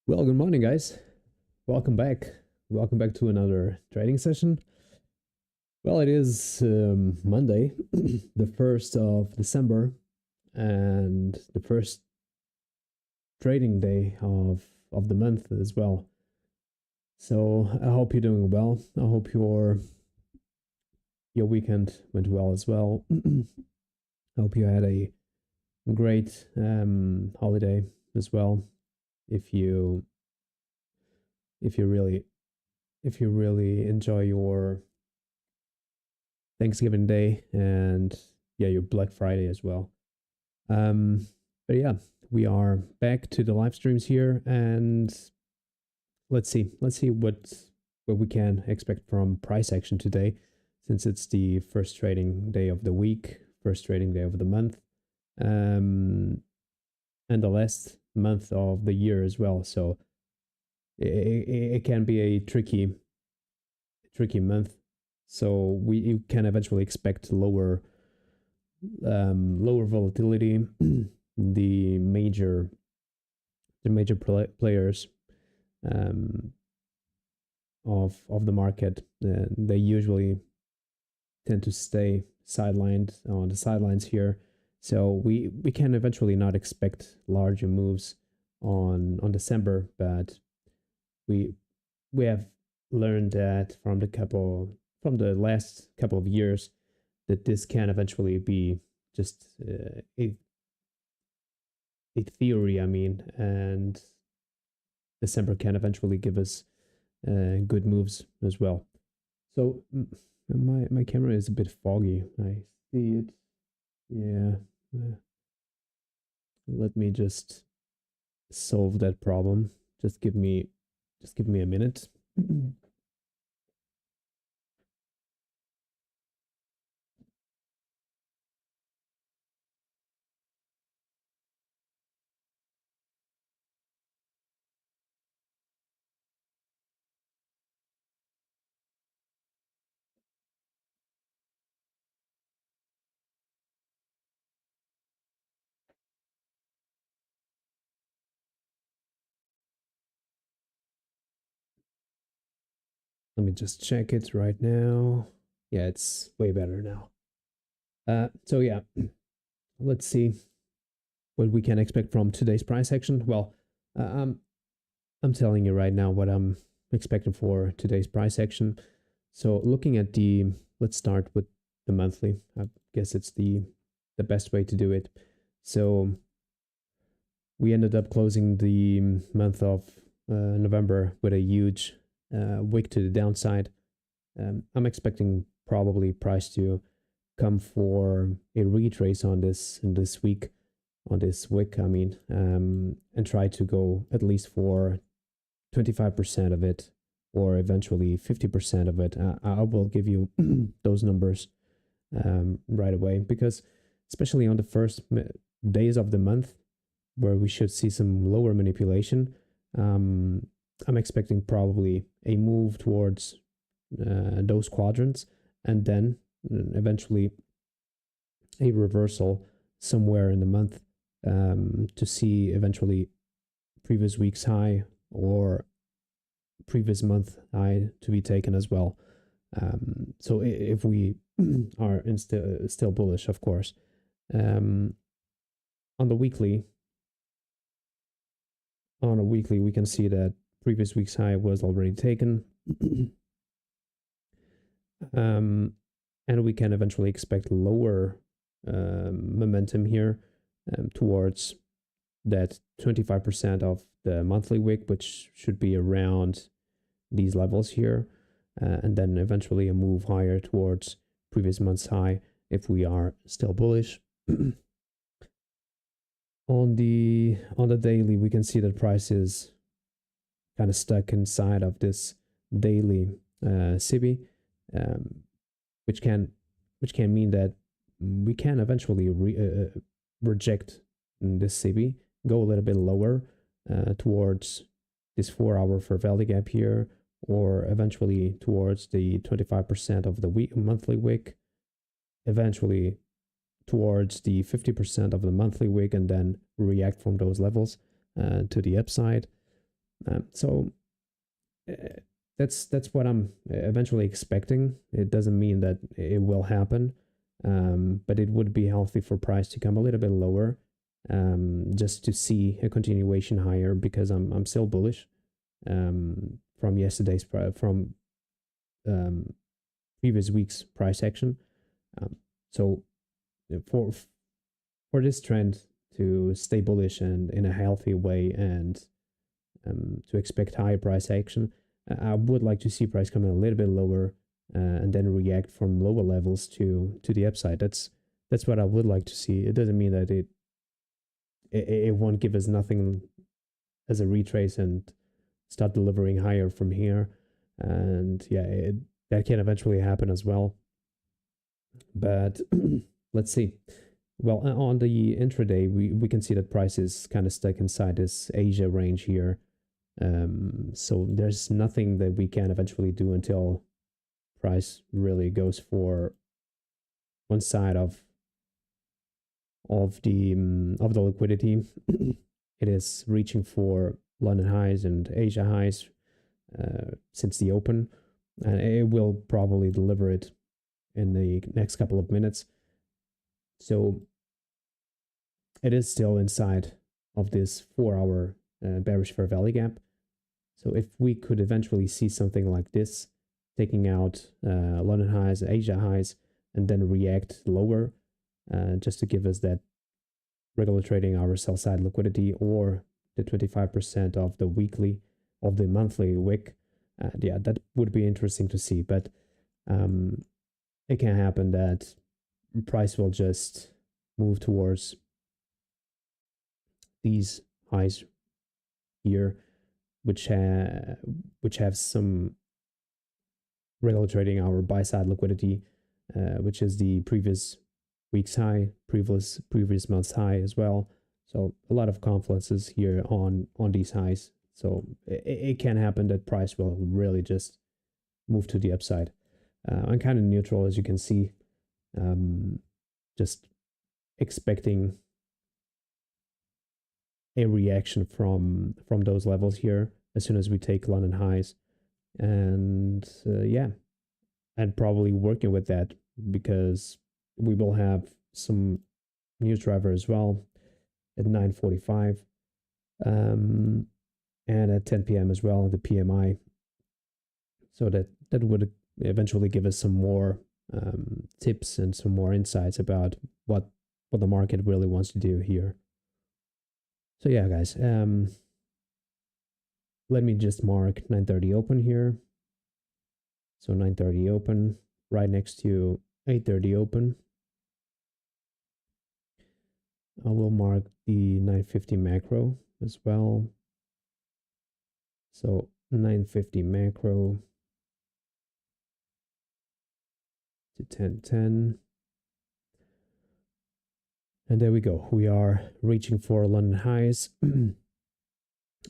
Well, good morning, guys. Welcome back. Welcome back to another trading session. Well, it is Monday, the 1st of December, and the first trading day of the month as well. So I hope you're doing well. I hope your weekend went well as well. I hope you had a great holiday as well. If you really enjoy your Thanksgiving Day and your Black Friday as well. But yeah, we are back to the live streams here, and let's see what we can expect from price action today, since it's the first trading day of the week, first trading day of the month, and the last month of the year as well. So it can be a tricky month. So we can eventually expect lower volatility. the major players of the market, they usually tend to stay sidelined on the sidelines here. So we can eventually not expect larger moves on December, but we have learned that from the last couple of years that this can eventually be just a theory. I mean, and December can eventually give us good moves as well. So my camera is a bit foggy. I see it. Yeah. Let me just solve that problem. Just give me a minute. Let me just check it right now. Yeah, it's way better now. So yeah, let's see what we can expect from today's price action. Well, I'm telling you right now what I'm expecting for today's price action. So looking at let's start with the monthly. I guess it's the best way to do it. So we ended up closing the month of November with a huge wick to the downside. I'm expecting probably price to come for a retrace on this week, on this wick. I mean, and try to go at least for 25% of it, or eventually 50% of it. I will give you those numbers right away, because especially on the first days of the month, where we should see some lower manipulation, I'm expecting probably a move towards those quadrants, and then eventually a reversal somewhere in the month, to see eventually previous week's high or previous month high to be taken as well. So if we are still bullish, of course. On a weekly, we can see that previous week's high was already taken. And we can eventually expect lower momentum here, towards that 25% of the monthly wick, which should be around these levels here, and then eventually a move higher towards previous month's high if we are still bullish. On the daily, we can see that price is kind of stuck inside of this daily SIBI, which can mean that we can eventually reject this SIBI, go a little bit lower towards this 4-hour fair value gap here, or eventually towards the 25% of the monthly wick, eventually towards the 50% of the monthly wick, and then react from those levels to the upside. So that's what I'm eventually expecting. It doesn't mean that it will happen, but it would be healthy for price to come a little bit lower, just to see a continuation higher, because I'm still bullish from yesterday's from previous week's price action. So for this trend to stay bullish and in a healthy way, and to expect higher price action, I would like to see price come in a little bit lower, and then react from lower levels to the upside. That's what I would like to see. It doesn't mean that it won't give us nothing as a retrace and start delivering higher from here. And yeah, that can eventually happen as well. But let's see. Well, on the intraday, we can see that price is kind of stuck inside this Asia range here. So there's nothing that we can eventually do until price really goes for one side of the liquidity. It is reaching for London highs and Asia highs since the open, and it will probably deliver it in the next couple of minutes. So it is still inside of this 4-hour bearish fair value gap. So if we could eventually see something like this, taking out London highs, Asia highs, and then react lower, just to give us that regular trading hour sell side liquidity, or the 25% of the monthly wick, yeah, that would be interesting to see. But it can happen that price will just move towards these highs here, which have some regular trading hour buy side liquidity, which is the previous week's high, previous month's high as well. So a lot of confluences here on these highs. So it can happen that price will really just move to the upside. I'm kind of neutral, as you can see, just expecting a reaction from those levels here as soon as we take London highs, and yeah, and probably working with that, because we will have some news driver as well at 9:45, and at 10 p.m. as well, the PMI. So that would eventually give us some more tips and some more insights about what the market really wants to do here. So yeah, guys, let me just mark 9:30 open here. So 9:30 open, right next to 8:30 open. I will mark the 950 macro as well. So 950 macro to 1010. And there we go. We are reaching for London highs,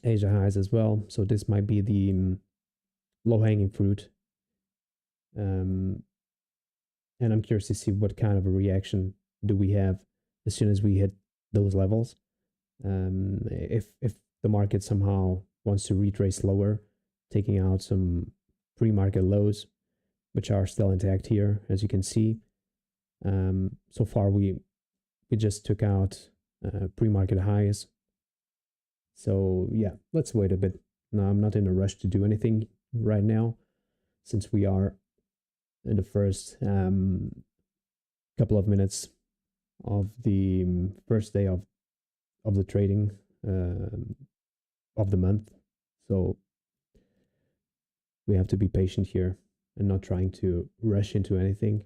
Asia highs as well. So this might be the low-hanging fruit. And I'm curious to see what kind of a reaction do we have as soon as we hit those levels. If the market somehow wants to retrace lower, taking out some pre-market lows, which are still intact here, as you can see. So far we just took out pre-market highs. So yeah, let's wait a bit. Now, I'm not in a rush to do anything right now, since we are in the first couple of minutes of the first day of the trading of the month. So we have to be patient here and not trying to rush into anything.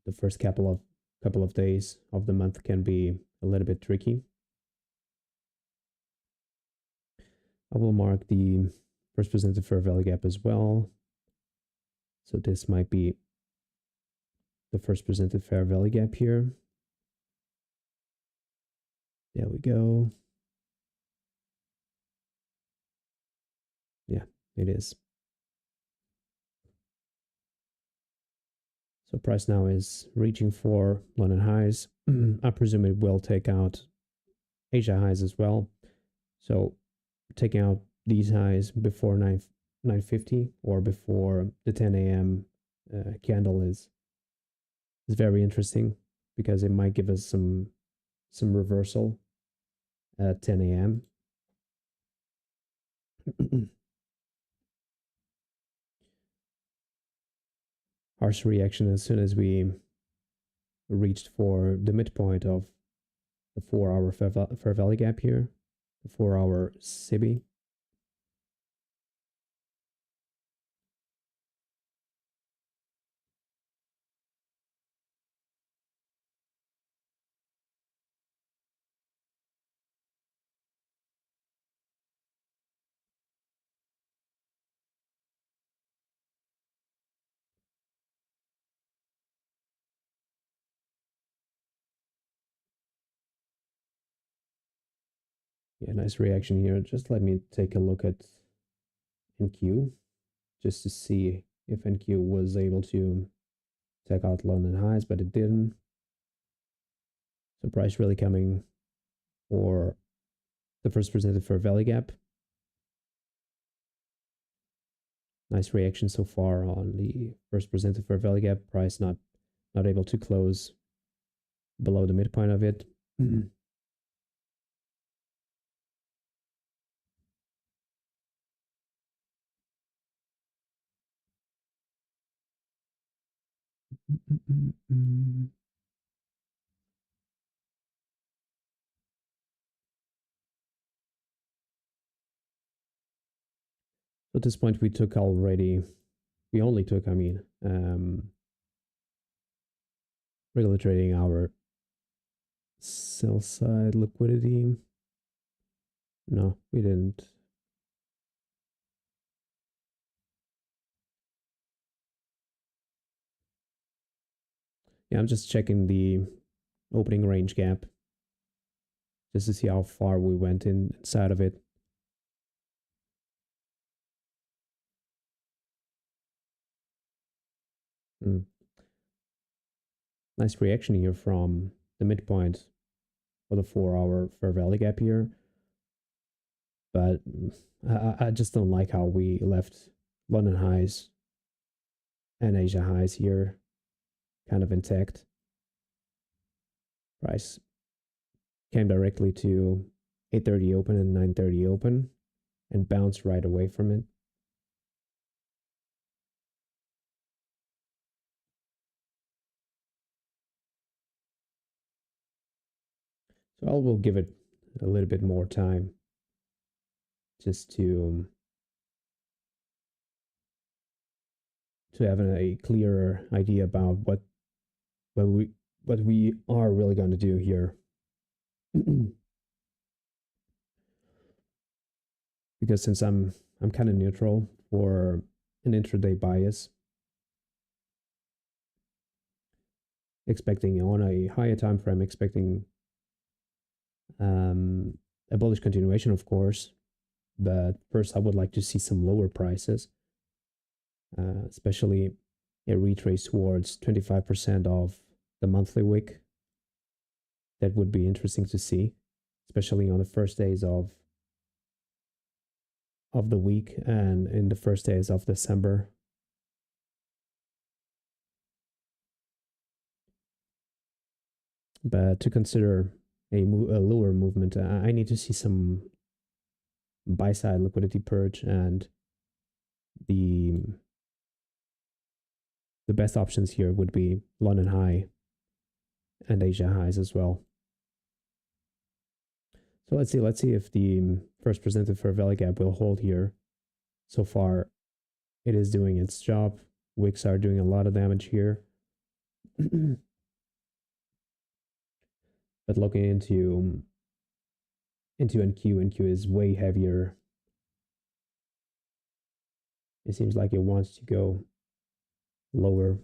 The first couple of days of the month can be a little bit tricky. I will mark the first presented fair value gap as well. So this might be the first presented fair value gap here. There we go. Yeah, it is. So price now is reaching for London highs. I presume it will take out Asia highs as well. So taking out these highs before 950 or before the 10 a.m. Candle is very interesting because it might give us some reversal at 10 a.m. Harsh reaction as soon as we reached for the midpoint of the 4-hour fair value gap here, the 4-hour SIBI. Yeah, nice reaction here. Just let me take a look at NQ just to see if NQ was able to take out London highs, but it didn't. So price really coming for the first presented fair value gap. Nice reaction so far on the first presented fair value gap. Price not able to close below the midpoint of it. So at this point, we only took, regular trading our sell side liquidity. No, we didn't. Yeah, I'm just checking the opening range gap just to see how far we went inside of it. Nice reaction here from the midpoint for the 4-hour fair value gap here. But I just don't like how we left London highs and Asia highs here kind of intact. Price came directly to 8:30 open and 9:30 open and bounced right away from it. So I will give it a little bit more time just to have a clearer idea about what we are really going to do here. Because since I'm kind of neutral for an intraday bias, expecting on a higher time frame, expecting a bullish continuation, of course. But first, I would like to see some lower prices, especially a retrace towards 25% of the monthly wick. That would be interesting to see, especially on the first days of the week and in the first days of December. But to consider a lower movement, I need to see some buy side liquidity purge, and the best options here would be London high and Asia highs as well. So let's see if the first presented fair value gap will hold here. So far, it is doing its job. Wicks are doing a lot of damage here. But looking into NQ is way heavier. It seems like it wants to go lower.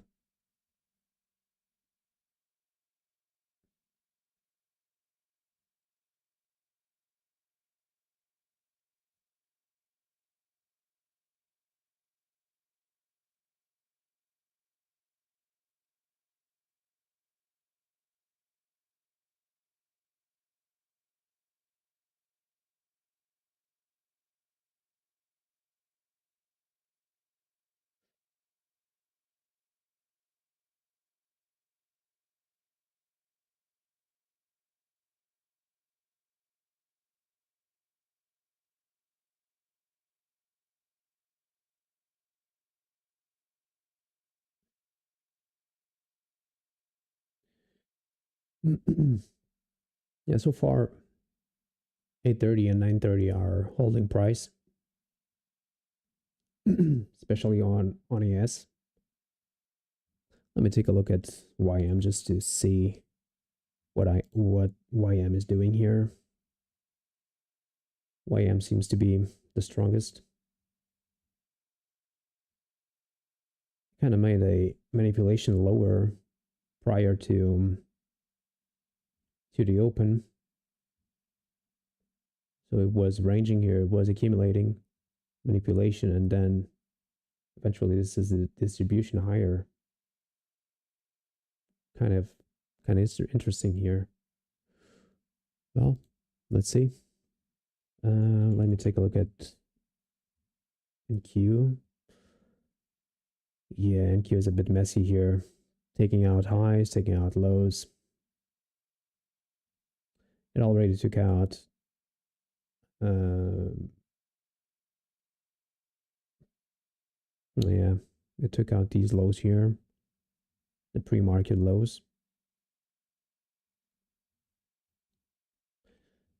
Yeah, so far 8:30 and 9:30 are holding price, especially on ES. Let me take a look at YM just to see what YM is doing here. YM seems to be the strongest. Kind of made a manipulation lower prior to the open. So it was ranging here, it was accumulating manipulation, and then eventually this is the distribution higher. Kind of interesting here. Well, let's see. Let me take a look at NQ. Yeah, NQ is a bit messy here. Taking out highs, taking out lows. It already took out yeah, it took out these lows here, the pre-market lows.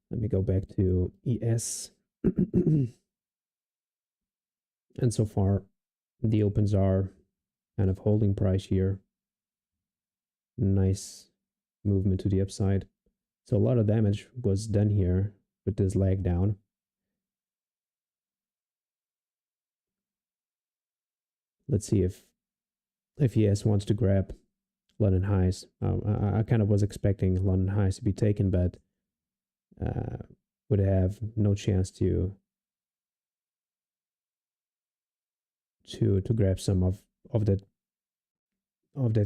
Let me go back to ES. And so far, the opens are kind of holding price here. Nice movement to the upside. So a lot of damage was done here with this leg down. Let's see if ES wants to grab London highs. I kind of was expecting London highs to be taken, but would have no chance to grab some of that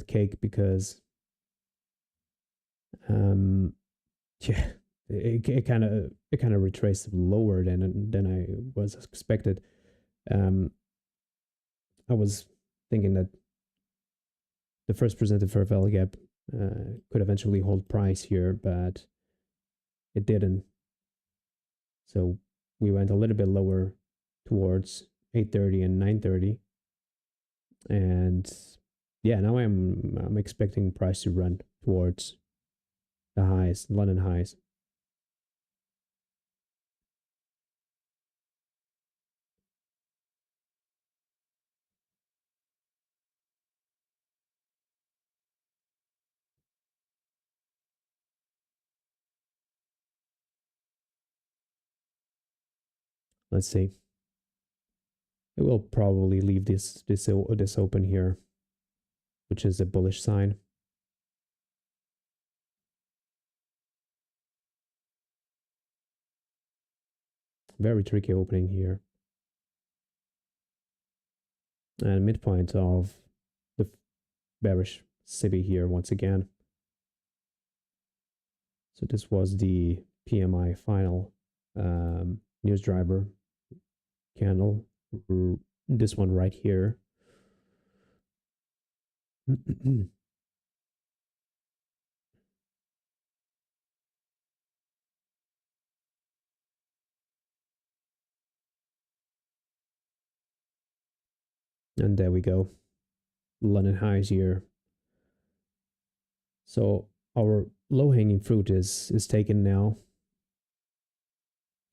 cake, because yeah, it kind of retraced lower than I was expected. I was thinking that the first presented fair value gap could eventually hold price here, but it didn't. So we went a little bit lower towards 8:30 and 9:30, and yeah, now I'm expecting price to run towards the highs, London highs. Let's see. It will probably leave this open here, which is a bullish sign. Very tricky opening here. And midpoint of the bearish SIBI here once again. So this was the PMI final news driver candle. This one right here. And there we go. London highs here. So our low hanging fruit is taken now.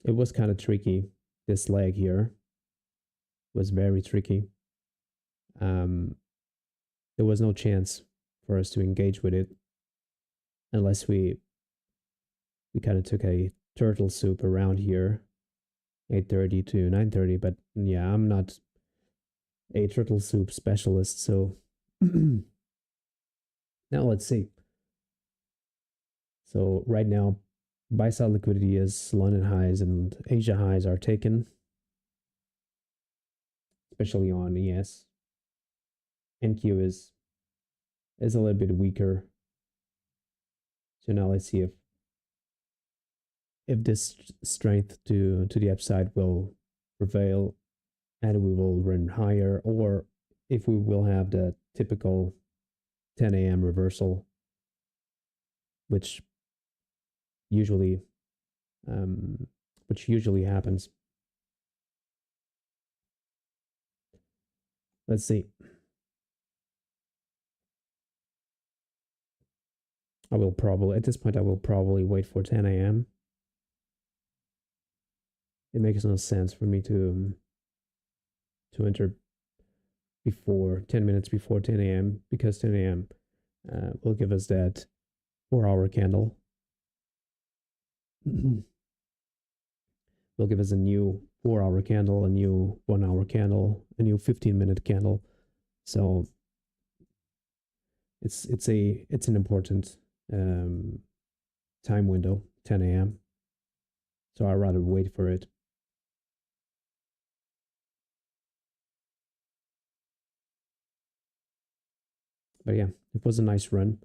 It was kind of tricky. This leg here was very tricky. There was no chance for us to engage with it unless we kind of took a turtle soup around here, 8:30 to 9:30. But yeah, I'm not a turtle soup specialist, so now let's see. So right now, buy side liquidity is London highs and Asia highs are taken, especially on ES. NQ is a little bit weaker. So now let's see if this strength to the upside will prevail and we will run higher, or if we will have the typical 10 a.m. reversal, which usually happens. Let's see. I will probably, at this point, I will probably wait for 10 a.m. It makes no sense for me to enter before 10 minutes before 10 a.m. because 10 a.m. Will give us that 4-hour candle. Will give us a new 4-hour candle, a new 1-hour candle, a new 15-minute candle. So it's an important time window, 10 a.m. So I'd rather wait for it. But yeah, it was a nice run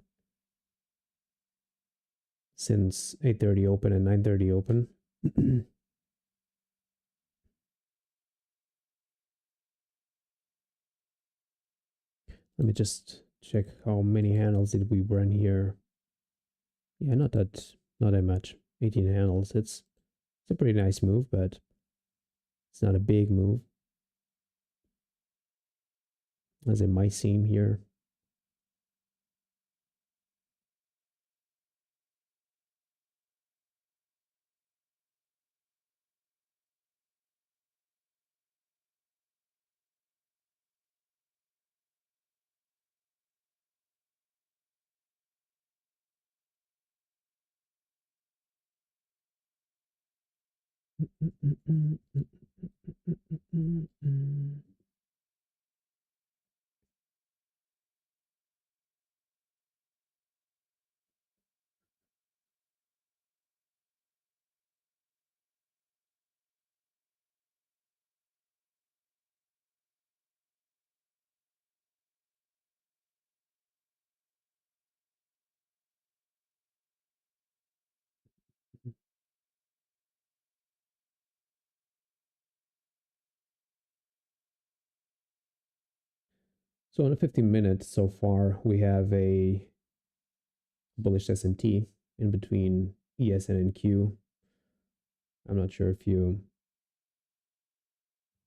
since 8:30 open and 9:30 open. Let me just check how many handles did we run here. Yeah, not that much. 18 handles. It's a pretty nice move, but it's not a big move as it might seem here. So in a 15 minutes so far, we have a bullish SMT in between ES and NQ. I'm not sure if you're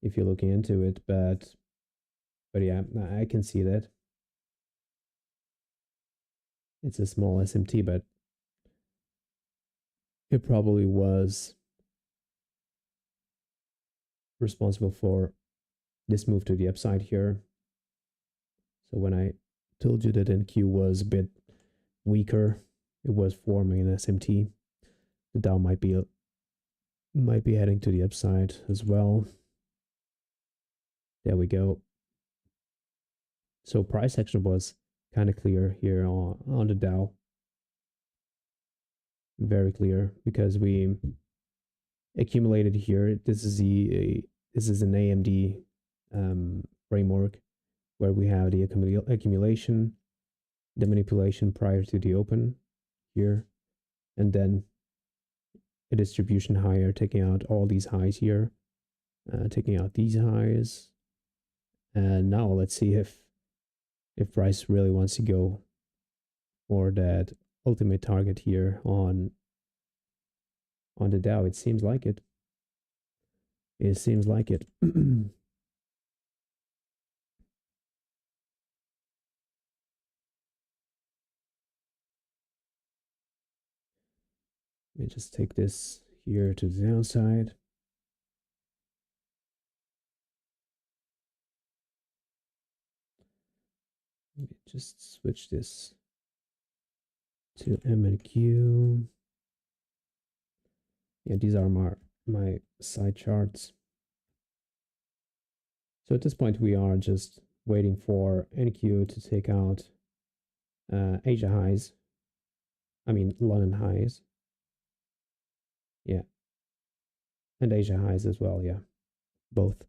looking into it, but yeah, I can see that. It's a small SMT, but it probably was responsible for this move to the upside here. So when I told you that NQ was a bit weaker, it was forming an SMT. The Dow might be heading to the upside as well. There we go. So price action was kind of clear here on the Dow. Very clear because we accumulated here. This is an AMD framework where we have the accumulation, the manipulation prior to the open here, and then a distribution higher, taking out all these highs here, taking out these highs. And now let's see if price really wants to go for that ultimate target here on the Dow. It seems like it. It seems like it. Let me just take this here to the downside. Let me just switch this to M and Q. Yeah, these are my side charts. So at this point, we are just waiting for NQ to take out Asia highs. I mean, London highs. Yeah. And Asia highs as well. Yeah. Both.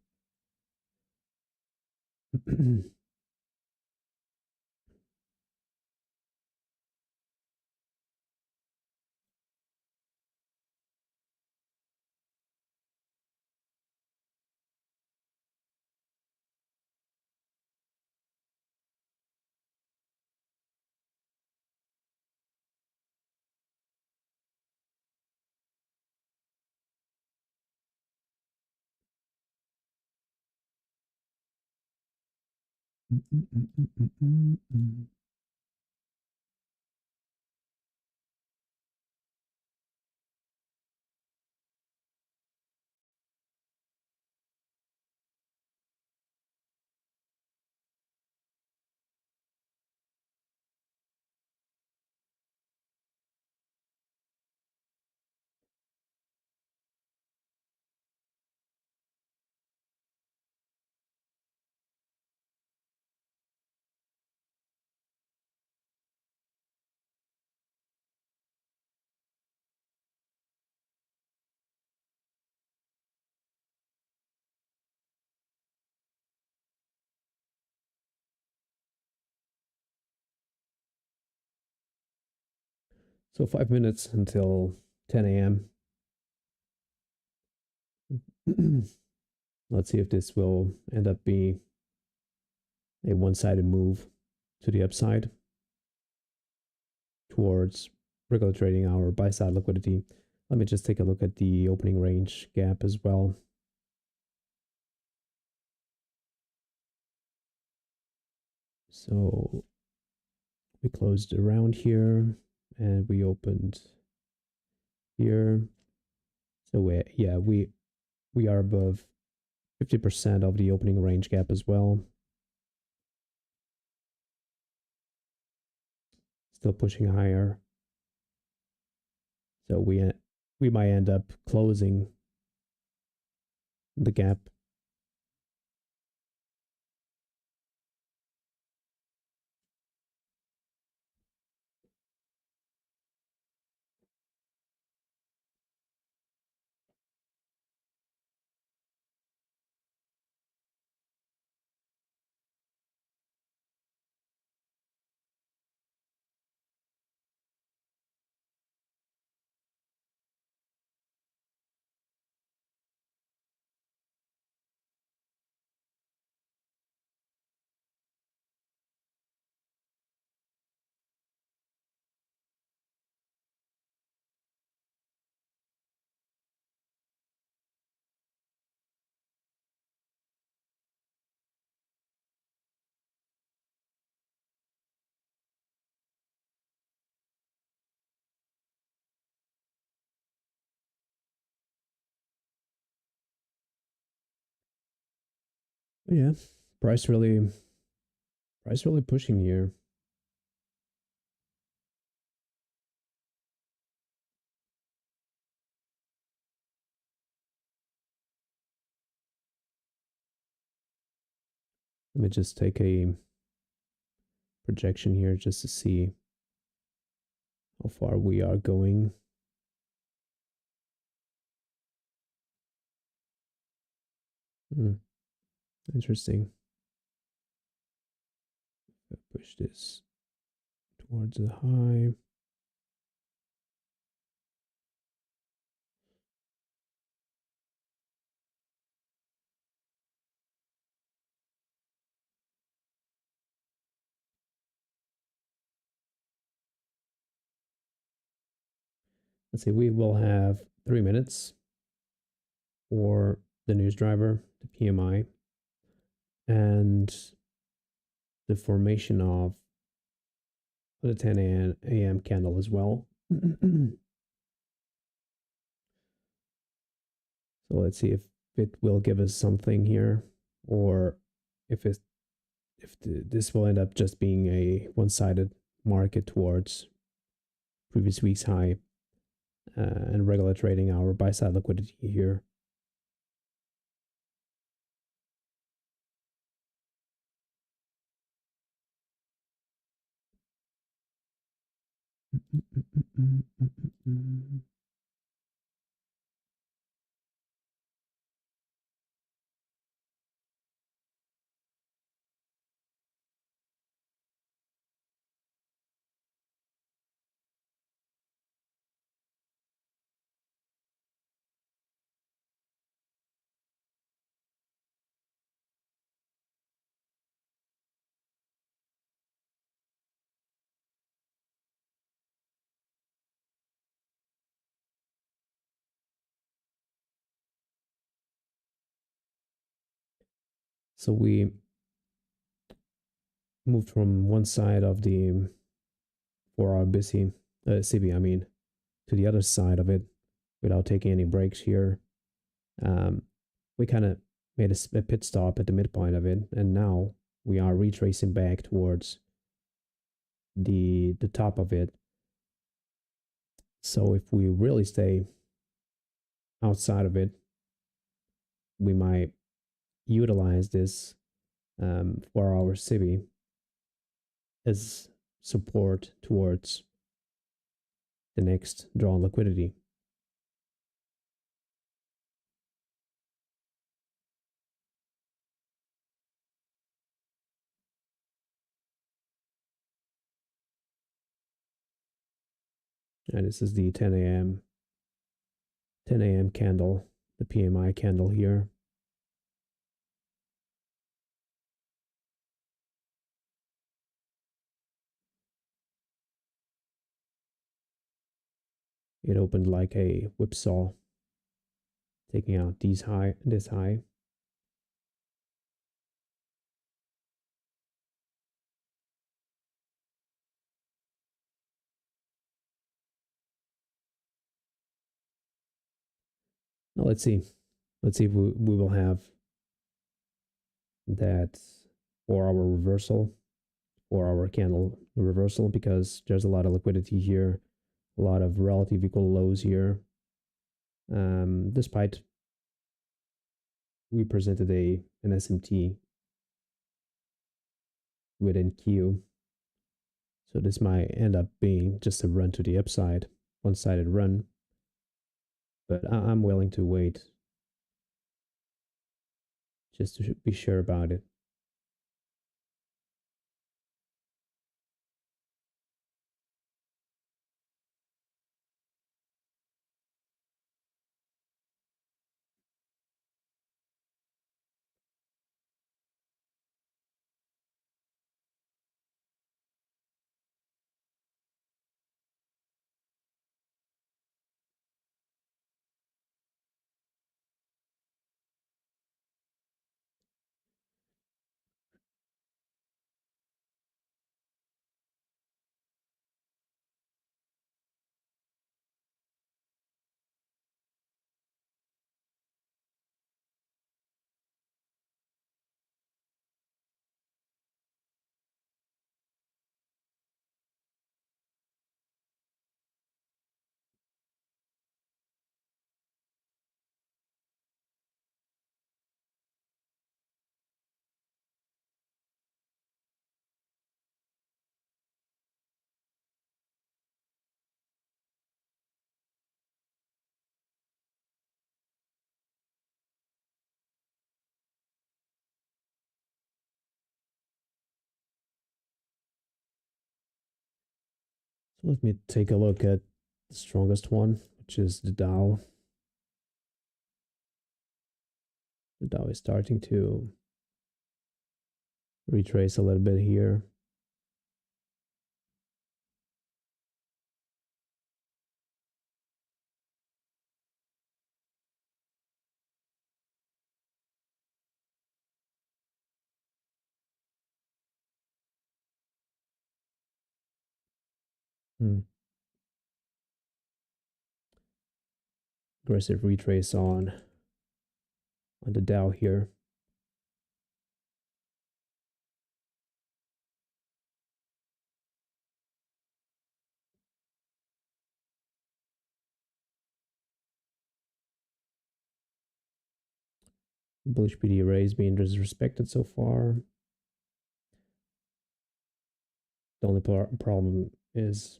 So 5 minutes until 10 a.m. Let's see if this will end up being a one-sided move to the upside towards regular trading hour buy side liquidity. Let me just take a look at the opening range gap as well. So we closed around here and we opened here. So we are above 50% of the opening range gap as well. Still pushing higher. So we might end up closing the gap. Yeah, price really pushing here. Let me just take a projection here just to see how far we are going. Interesting. If I push this towards the high. Let's see, we will have 3 minutes for the news driver, the PMI, and the formation of the 10 a.m. candle as well. So let's see if it will give us something here, or if this will end up just being a one-sided market towards previous week's high and regular trading hour buy side liquidity here. So we moved from one side of the 4-hour busy CB, I mean, to the other side of it without taking any breaks here. We kind of made a pit stop at the midpoint of it, and now we are retracing back towards the top of it. So if we really stay outside of it, we might utilize this 4-hour CB as support towards the next draw on liquidity. And this is the 10 a.m. candle, the PMI candle here. It opened like a whipsaw, taking out this high. Now let's see. Let's see if we will have that 4-hour reversal, 4-hour candle reversal, because there's a lot of liquidity here, a lot of relative equal lows here. Despite we presented an SMT with NQ, so this might end up being just a run to the upside, one-sided run. But I'm willing to wait just to be sure about it. So let me take a look at the strongest one, which is the Dow. The Dow is starting to retrace a little bit here. Aggressive retrace on the Dow here. Bullish PD array is being disrespected so far. The only problem is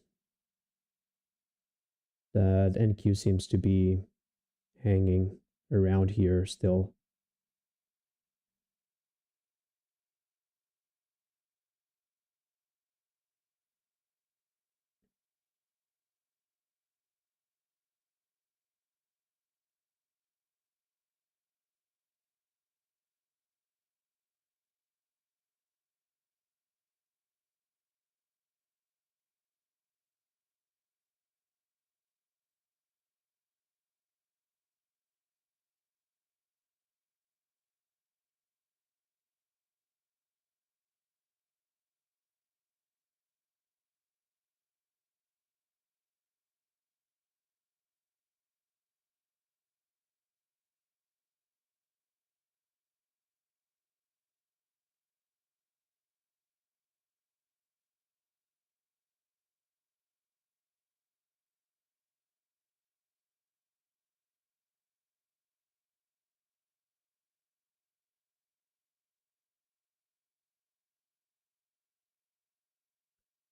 that NQ seems to be hanging around here still.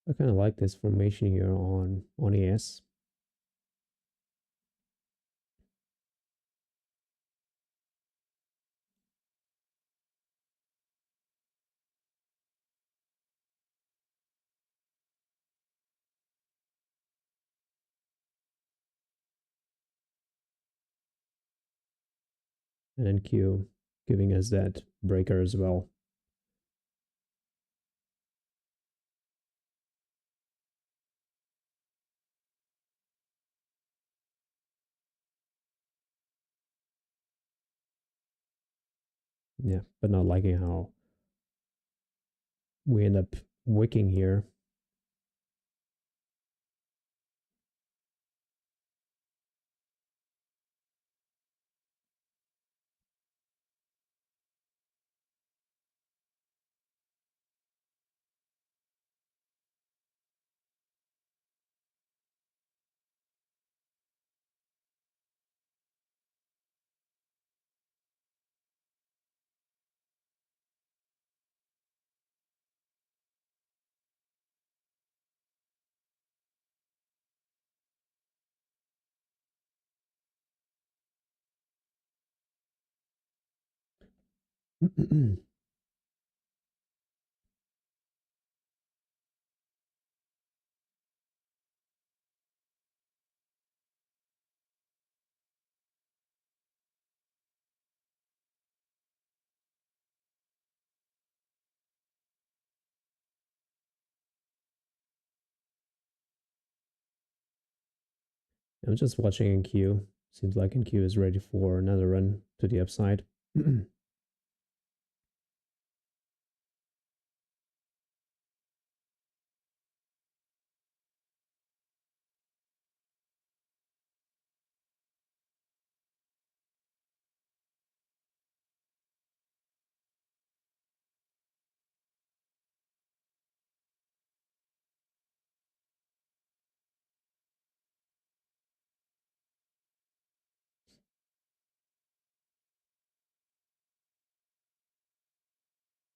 I kind of like this formation here on ES. and then Q giving us that breaker as well. Yeah, but not liking how we end up wicking here. I'm just watching NQ. Seems like NQ is ready for another run to the upside.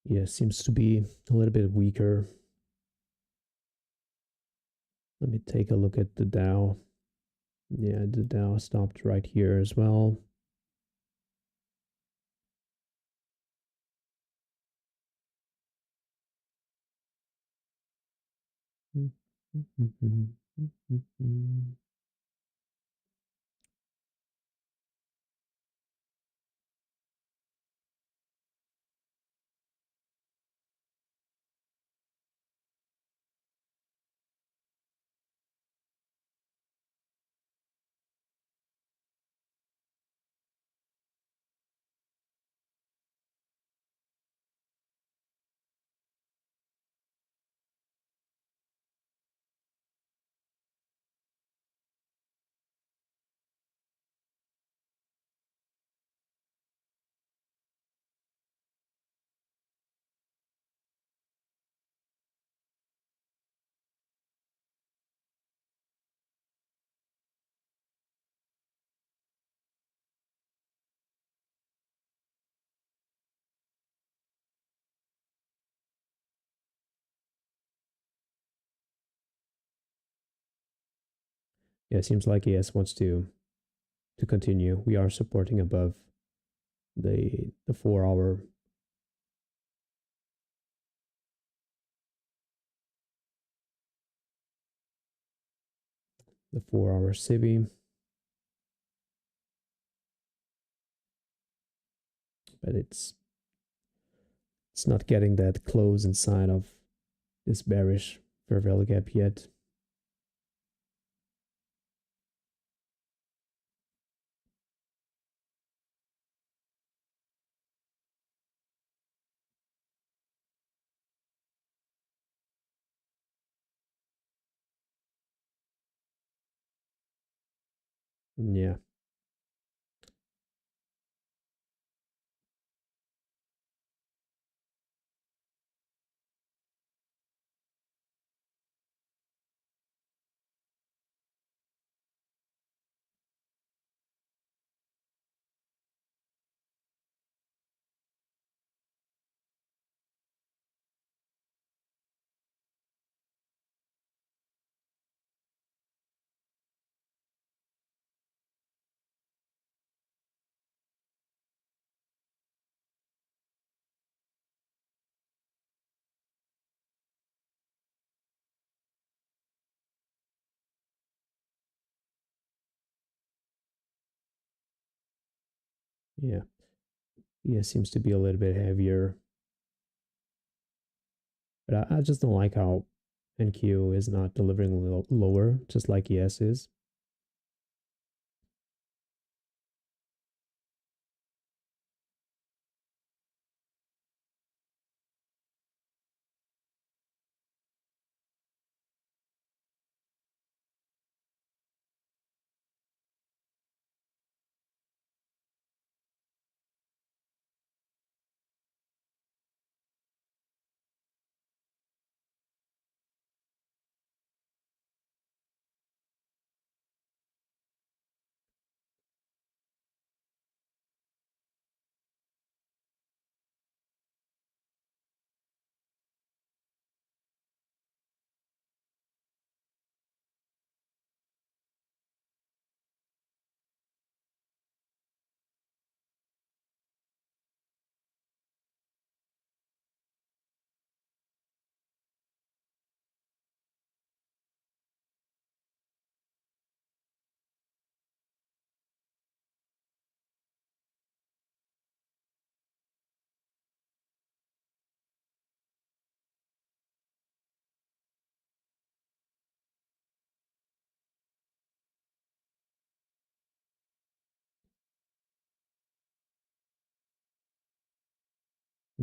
Yeah, seems to be a little bit weaker. Let me take a look at the Dow. Yeah, the Dow stopped right here as well. Yeah, it seems like ES wants to continue. We are supporting above the 4 hour. The 4 hour CIBI. But it's not getting that close inside of this bearish fair value gap yet. Yeah. Yeah. Yeah, seems to be a little bit heavier. But I just don't like how NQ is not delivering lower, just like ES is.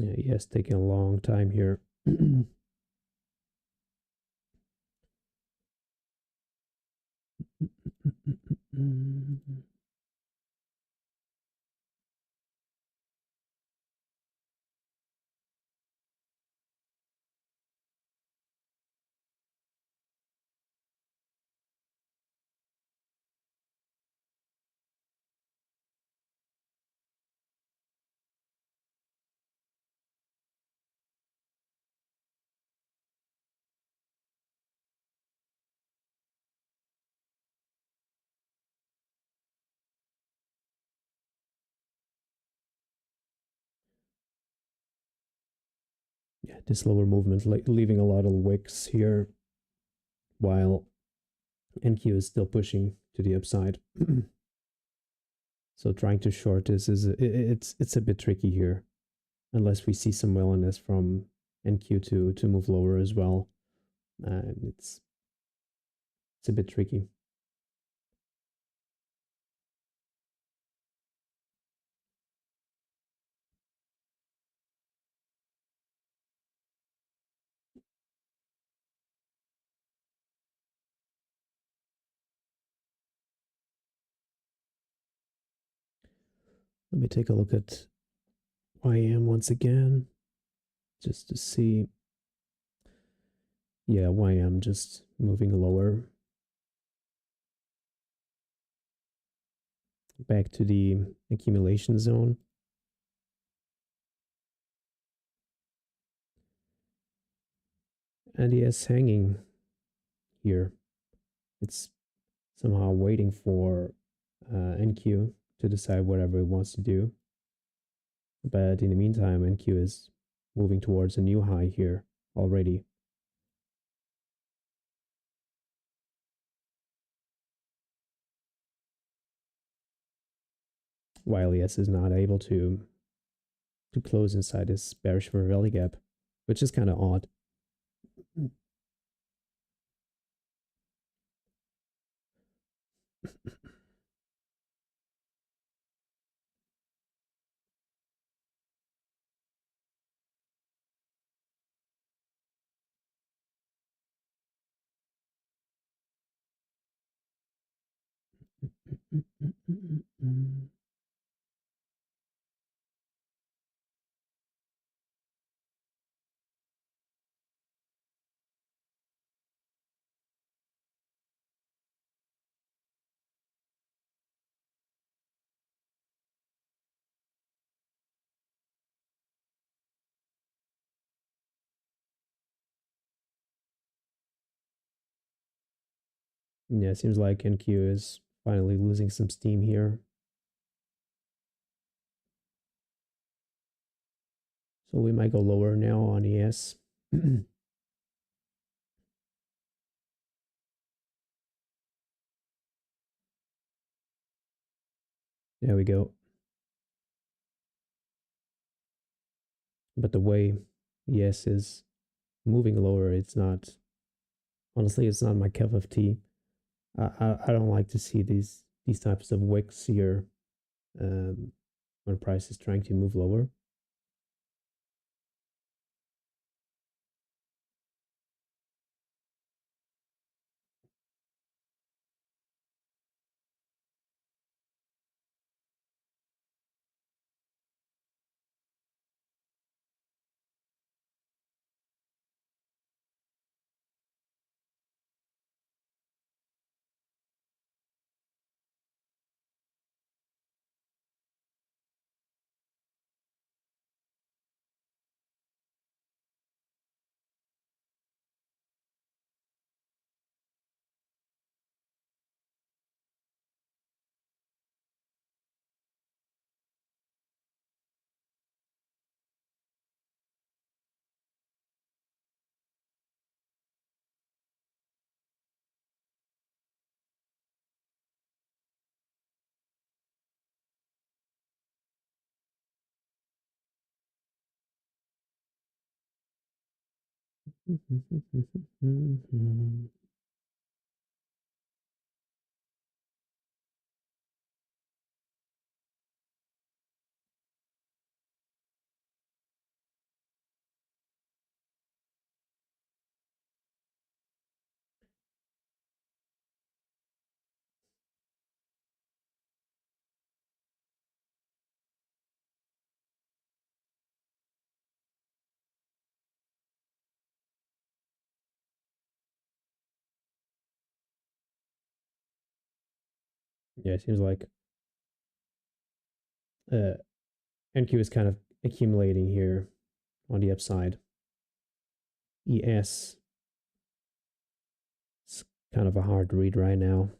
Yeah, ES taking a long time here. Yeah, this lower movement leaving a lot of wicks here, while NQ is still pushing to the upside. So trying to short this it's a bit tricky here, unless we see some willingness from NQ to move lower as well. It's a bit tricky. Let me take a look at YM once again, just to see. Yeah, YM just moving lower. Back to the accumulation zone. And yes, hanging here. It's somehow waiting for NQ to decide whatever it wants to do. But in the meantime, NQ is moving towards a new high here already. While ES is not able to close inside this bearish Fairvalley gap, which is kind of odd. Yeah, it seems like NQ is finally losing some steam here. So we might go lower now on ES. There we go. but the way ES is moving lower, it's not, honestly, it's not my cup of tea. I don't like to see these types of wicks here when price is trying to move lower. Yeah, it seems like uh, NQ is kind of accumulating here on the upside. ES is kind of a hard read right now.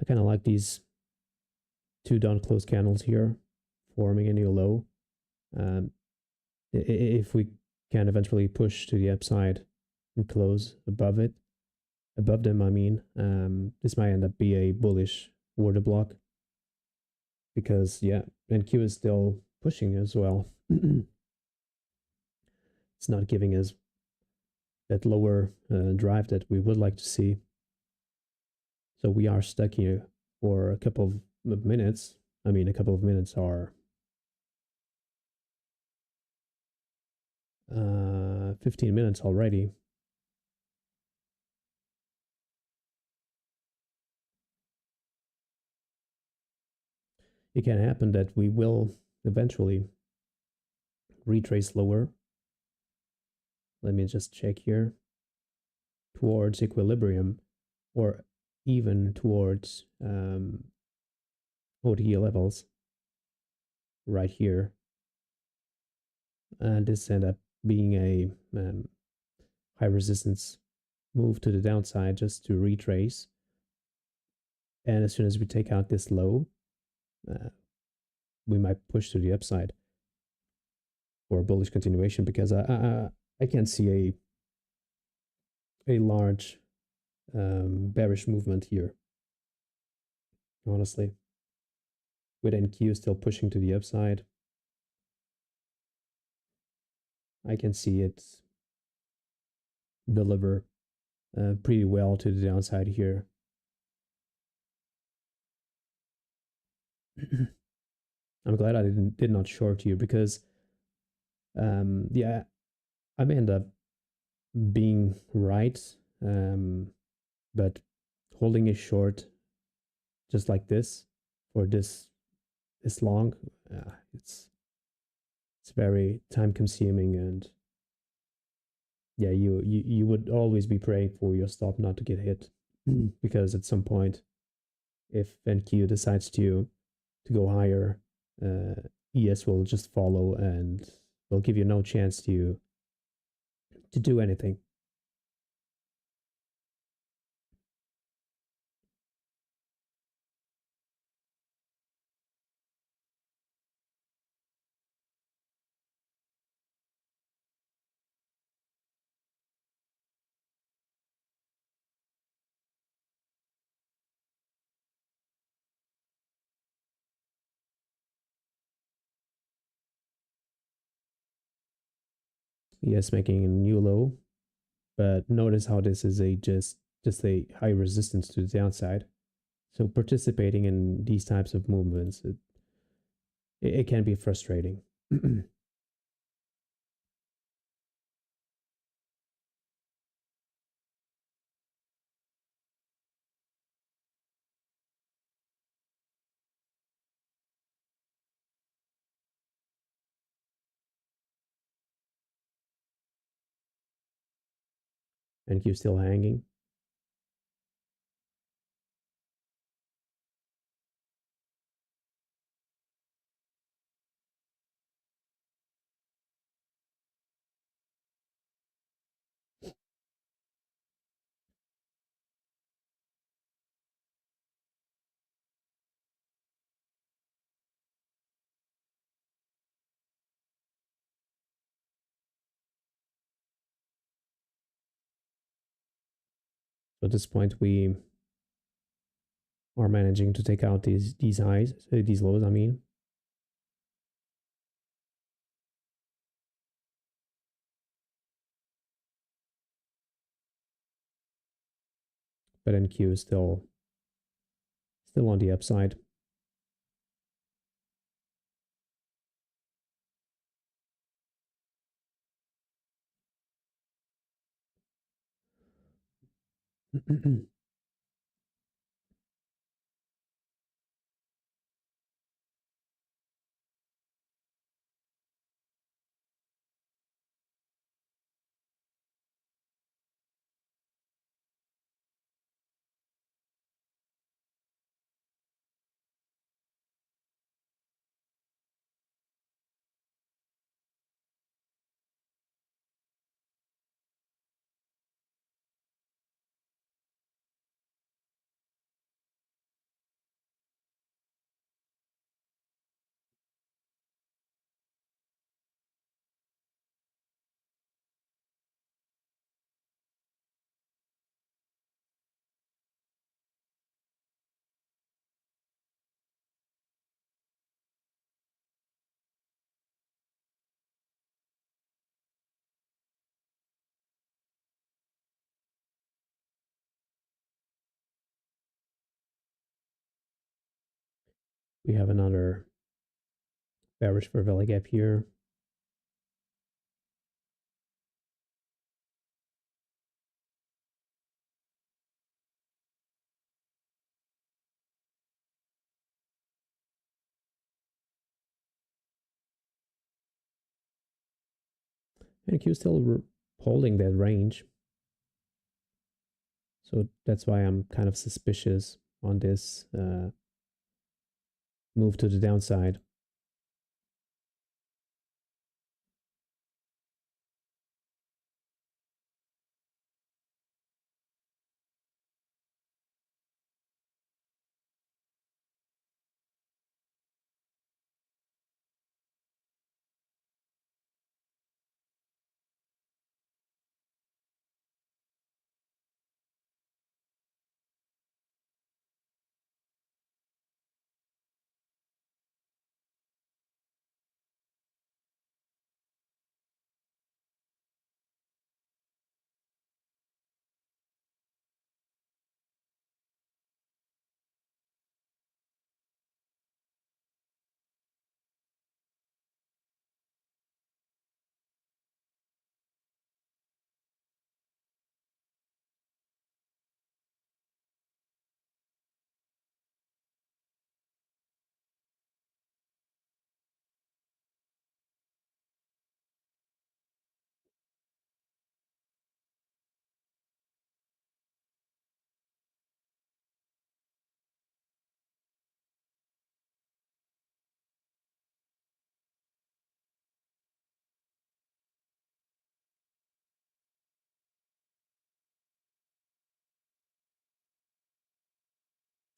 I kind of like these two down close candles here, forming a new low. Um, if we can eventually push to the upside and close above them, I mean, this might end up be a bullish order block because yeah, NQ is still pushing as well. It's not giving us that lower drive that we would like to see. So we are stuck here for a couple of minutes. I mean, a couple of minutes are 15 minutes already. It can happen that we will eventually retrace lower. Let me just check here towards equilibrium or even towards OTE levels right here. And this ended up being a high resistance move to the downside just to retrace. And as soon as we take out this low, we might push to the upside for a bullish continuation because I can't see a large bearish movement here, honestly. With NQ still pushing to the upside, I can see it deliver pretty well to the downside here. I'm glad I did not short you because yeah, I may end up being right, but holding a short just like this for this long, it's very time consuming, and yeah, you would always be praying for your stop not to get hit because at some point, if NQ decides to go higher, ES will just follow and will give you no chance to do anything. yes, making a new low, but notice how this is a just a high resistance to the downside. So participating in these types of movements, it can be frustrating. And keep still hanging. So at this point, we are managing to take out these highs, these lows. I mean, but NQ is still on the upside. We have another bearish for Valley Gap here. And Q still holding that range. So that's why I'm kind of suspicious on this move to the downside.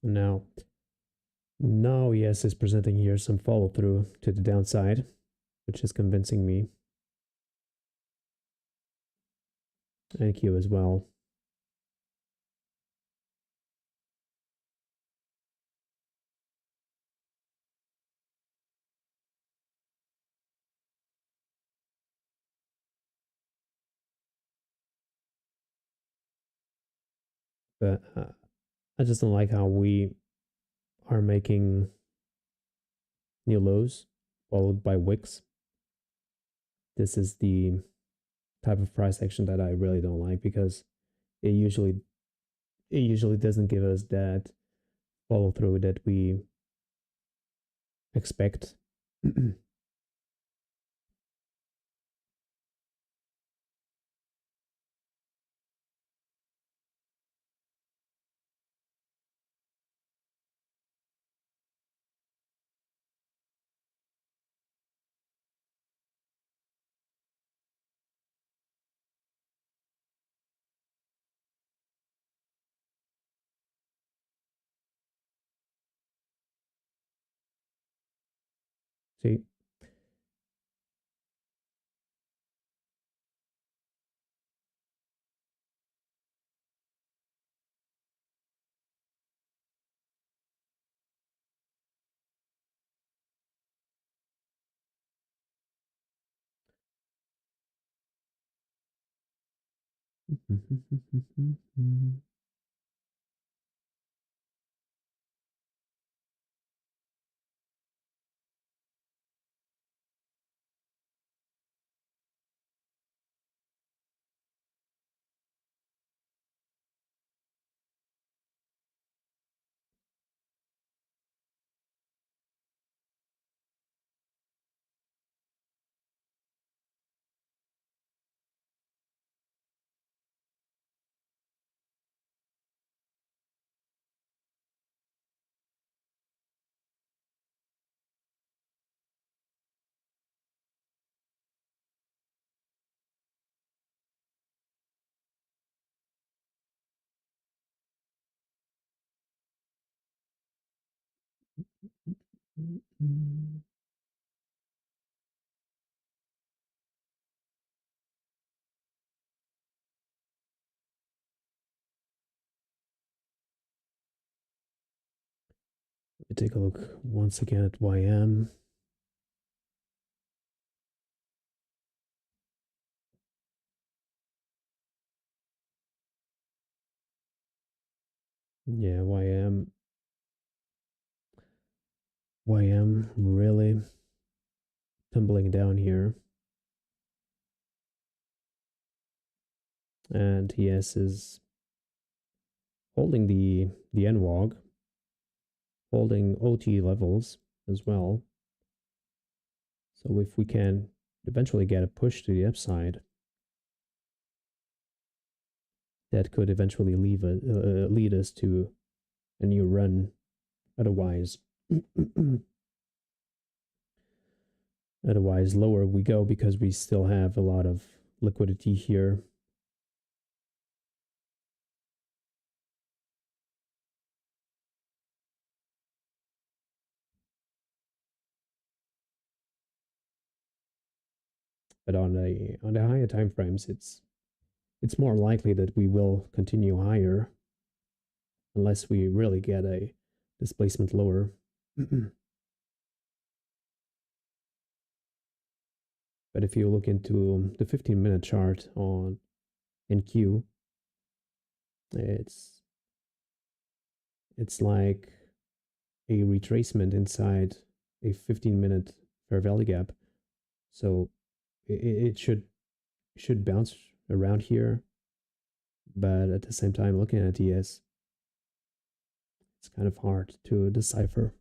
Now, yes, is presenting here some follow through to the downside, which is convincing me. And Q as well. but I just don't like how we are making new lows followed by wicks. This is the type of price action that I really don't like because it usually doesn't give us that follow through that we expect. See, let me take a look once again at YM. Yeah, YM really tumbling down here. And TS is holding the NWOG, holding OT levels as well. So if we can eventually get a push to the upside, that could eventually lead us to a new run. Otherwise, otherwise lower we go because we still have a lot of liquidity here. But on the higher time frames, it's more likely that we will continue higher unless we really get a displacement lower. But if you look into the 15-minute chart on NQ, it's like a retracement inside a 15-minute fair value gap. So it should bounce around here, but at the same time, looking at ES, it's kind of hard to decipher.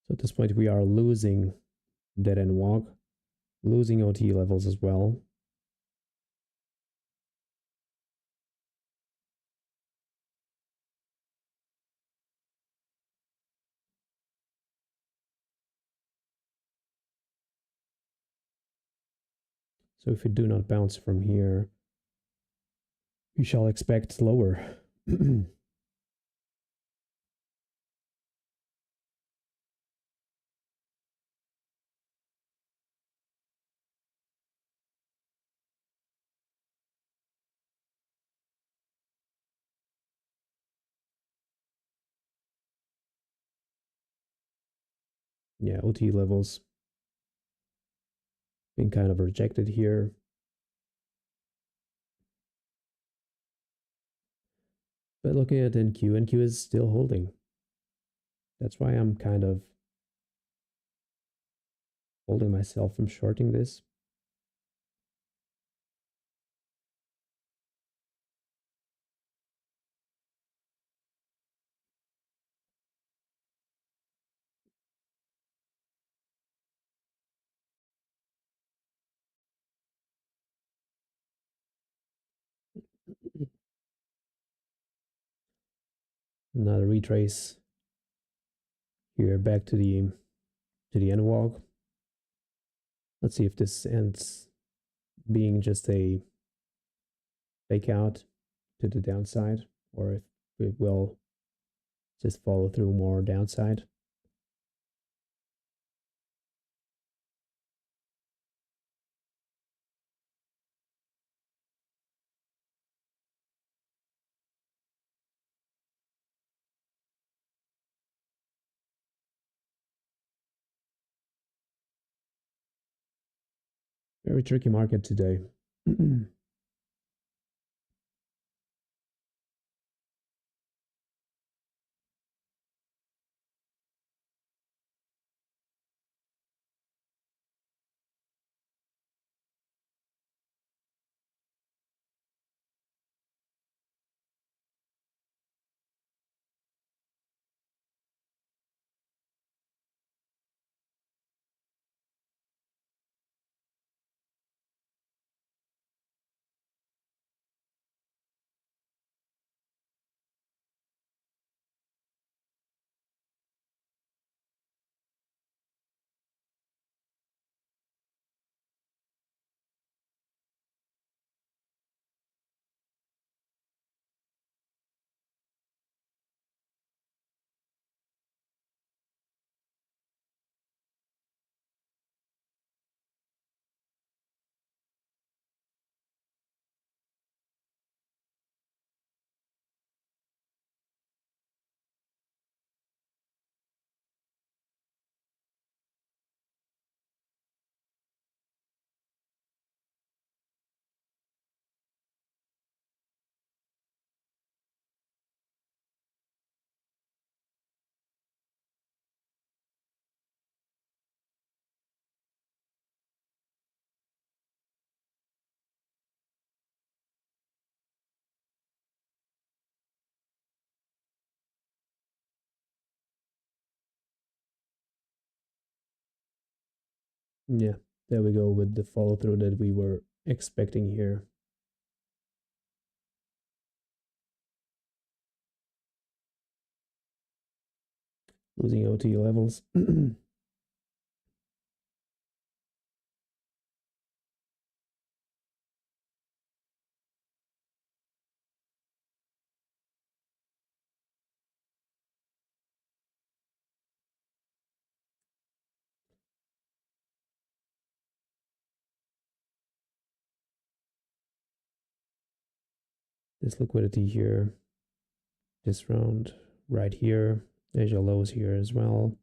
So at this point, we are losing dead end walk, losing OT levels as well. So if you do not bounce from here, you shall expect lower. Yeah, OT levels being kind of rejected here. But looking at NQ is still holding. That's why I'm kind of holding myself from shorting this. Another retrace here back to the NWOG. Let's see if this ends being just a fake out to the downside, or if it will just follow through more downside. Very tricky market today. Yeah, there we go with the follow through that we were expecting here. Losing OT levels. This liquidity here, this round right here, there's your lows here as well.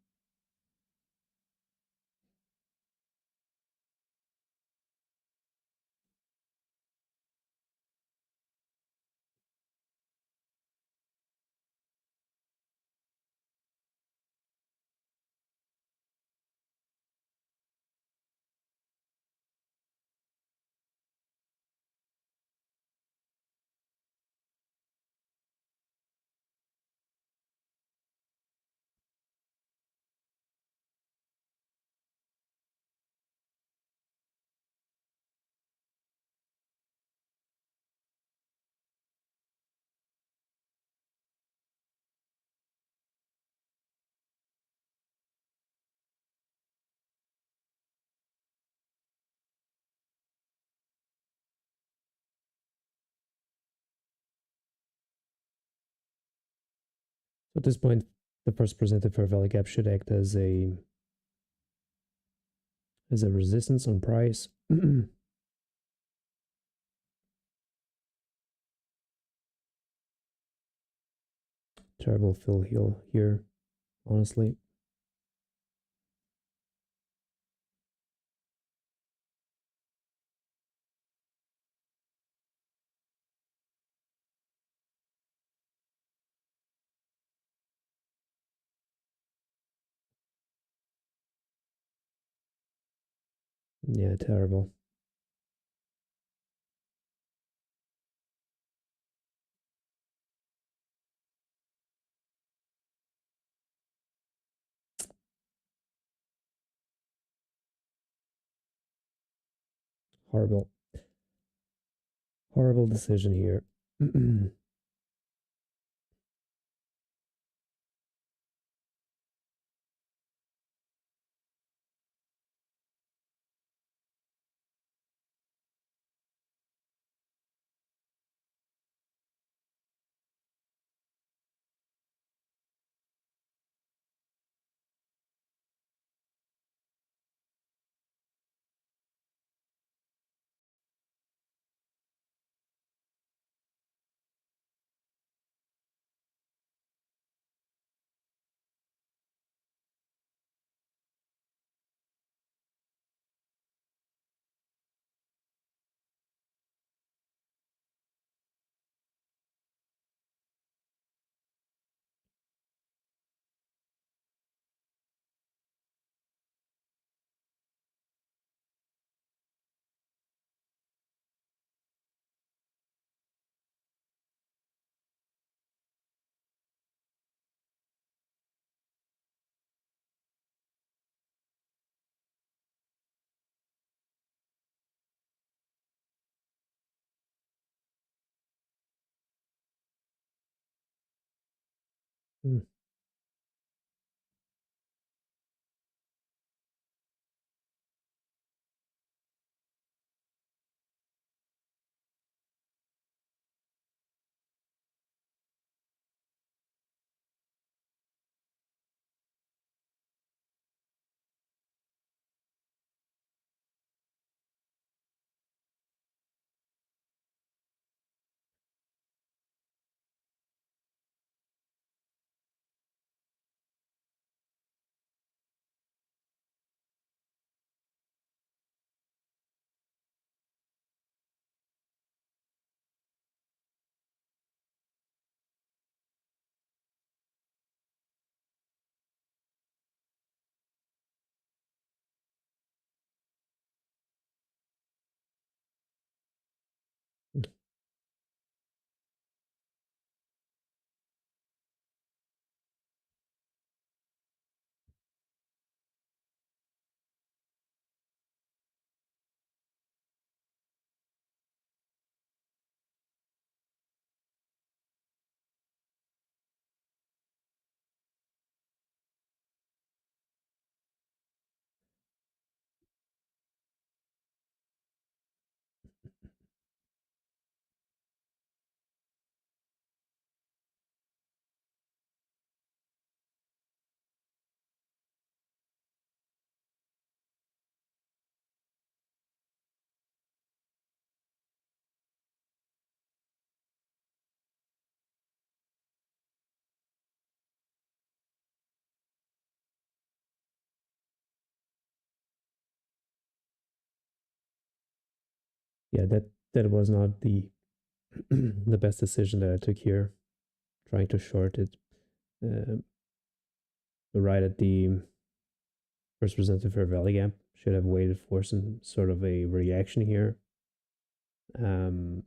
So at this point, the first presented fair value gap should act as a resistance on price. Terrible fill here, honestly. Yeah, terrible. Horrible. Horrible decision here. Mm. Yeah, that was not the the best decision that I took here, trying to short it uh, right at the first presented fair value gap. Should have waited for some sort of a reaction here, um,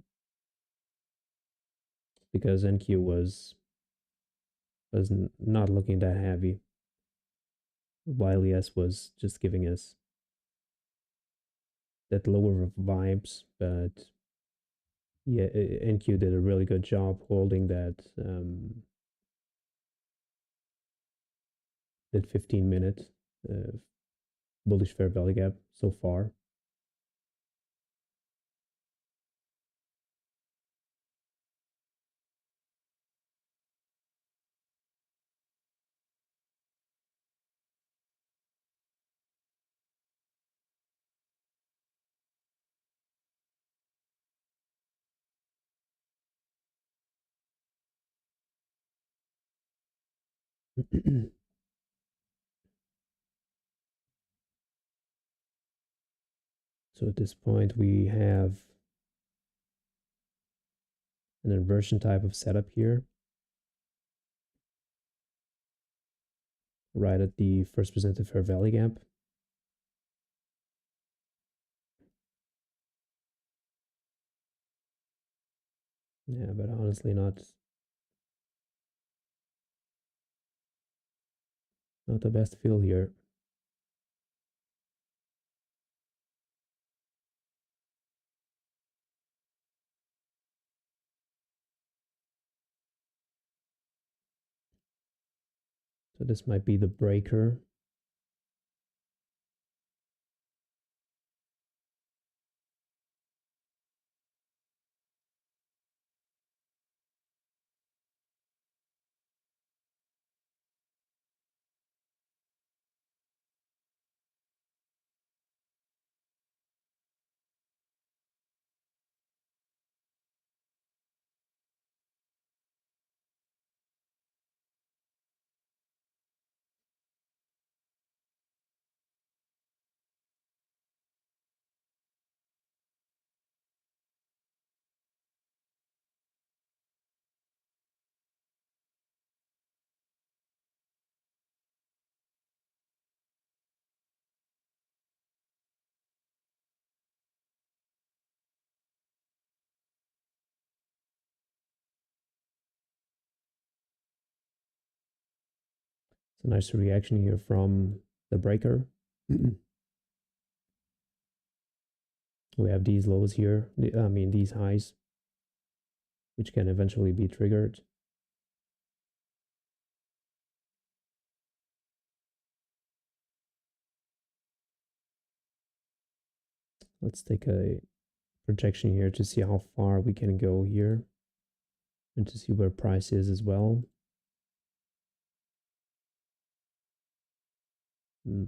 because NQ was not looking that heavy, while ES was just giving us that lower vibes. But yeah, NQ did a really good job holding that 15-minute bullish fair value gap so far. So at this point, we have an inversion type of setup here, right at the first presented fair value gap. Yeah, but honestly not the best feel here. So this might be the breaker. It's a nice reaction here from the breaker. We have these lows here, I mean these highs, which can eventually be triggered. Let's take a projection here to see how far we can go here and to see where price is as well. Mm.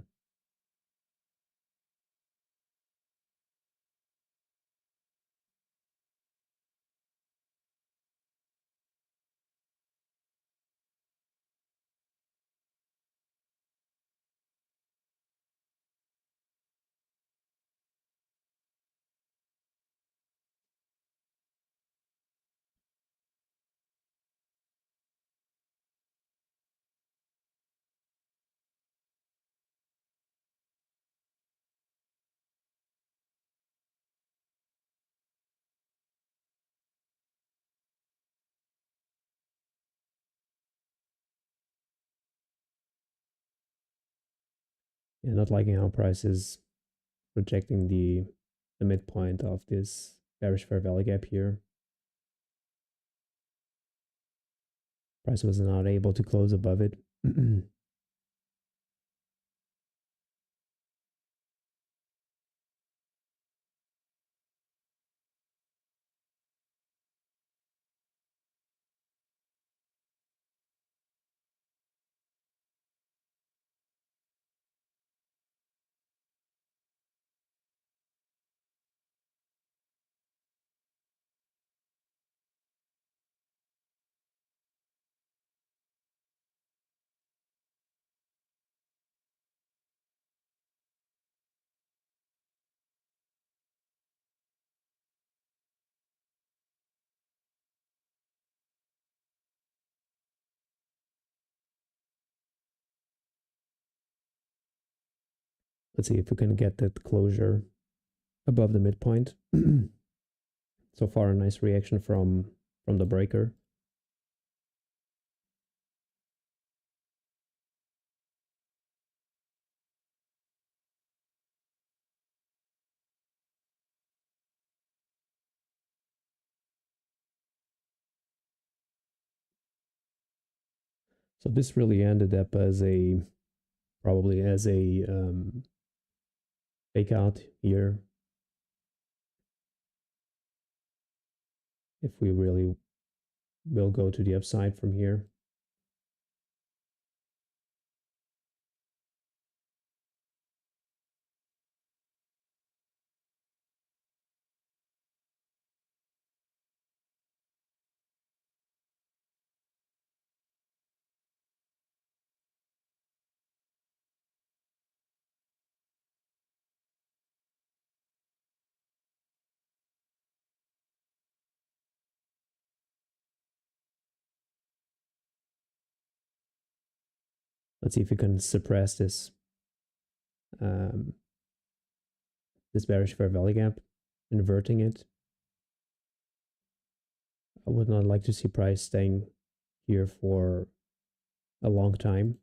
Yeah, not liking how price is rejecting the midpoint of this bearish fair value gap here. Price was not able to close above it. Let's see if we can get that closure above the midpoint. So far, a nice reaction from the breaker. So this really ended up as a probably as a fake out here. If we really will go to the upside from here. Let's see if we can suppress this bearish fair value gap, inverting it. I would not like to see price staying here for a long time.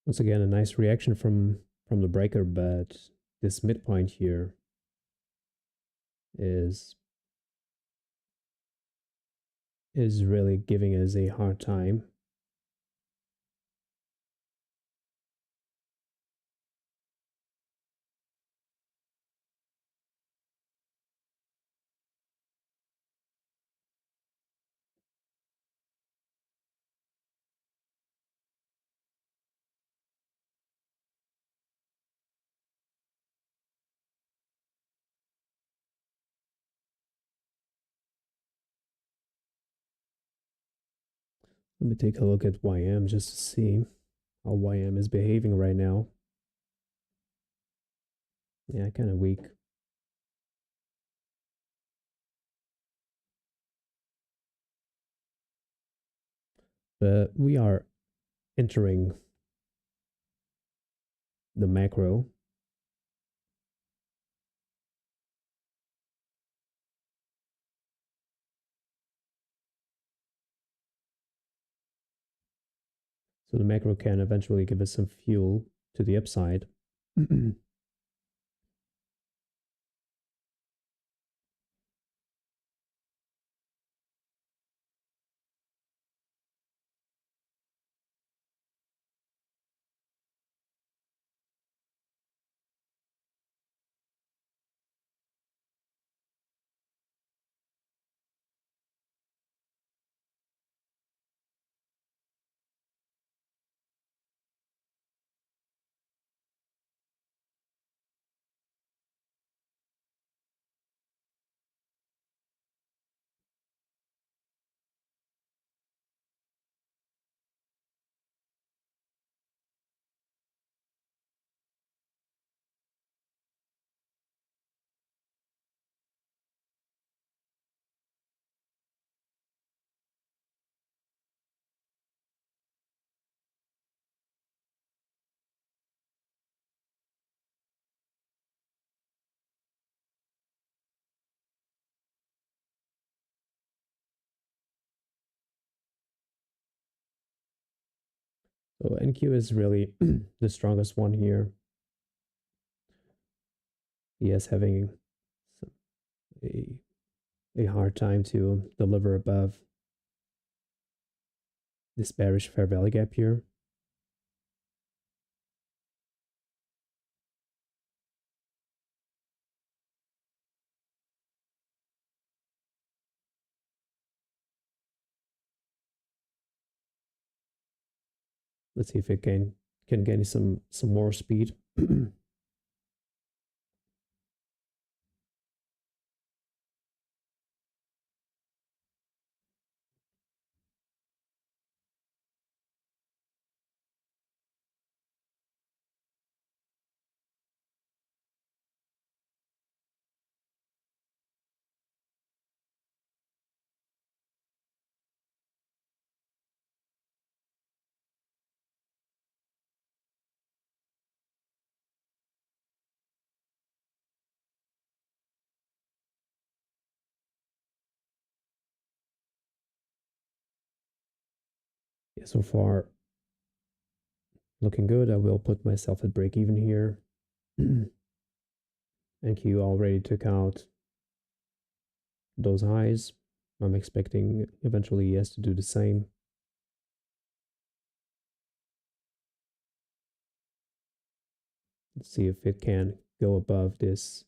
Once again, a nice reaction from the breaker, but this midpoint here is really giving us a hard time. Let me take a look at YM just to see how YM is behaving right now. Yeah, kind of weak. But we are entering the macro. So the macro can eventually give us some fuel to the upside. So NQ is really the strongest one here. He is having a hard time to deliver above this bearish fair value gap here. Let's see if it can gain some more speed. Yeah, so far looking good. I will put myself at break even here. NQ already took out those highs. I'm expecting eventually ES to do the same. Let's see if it can go above this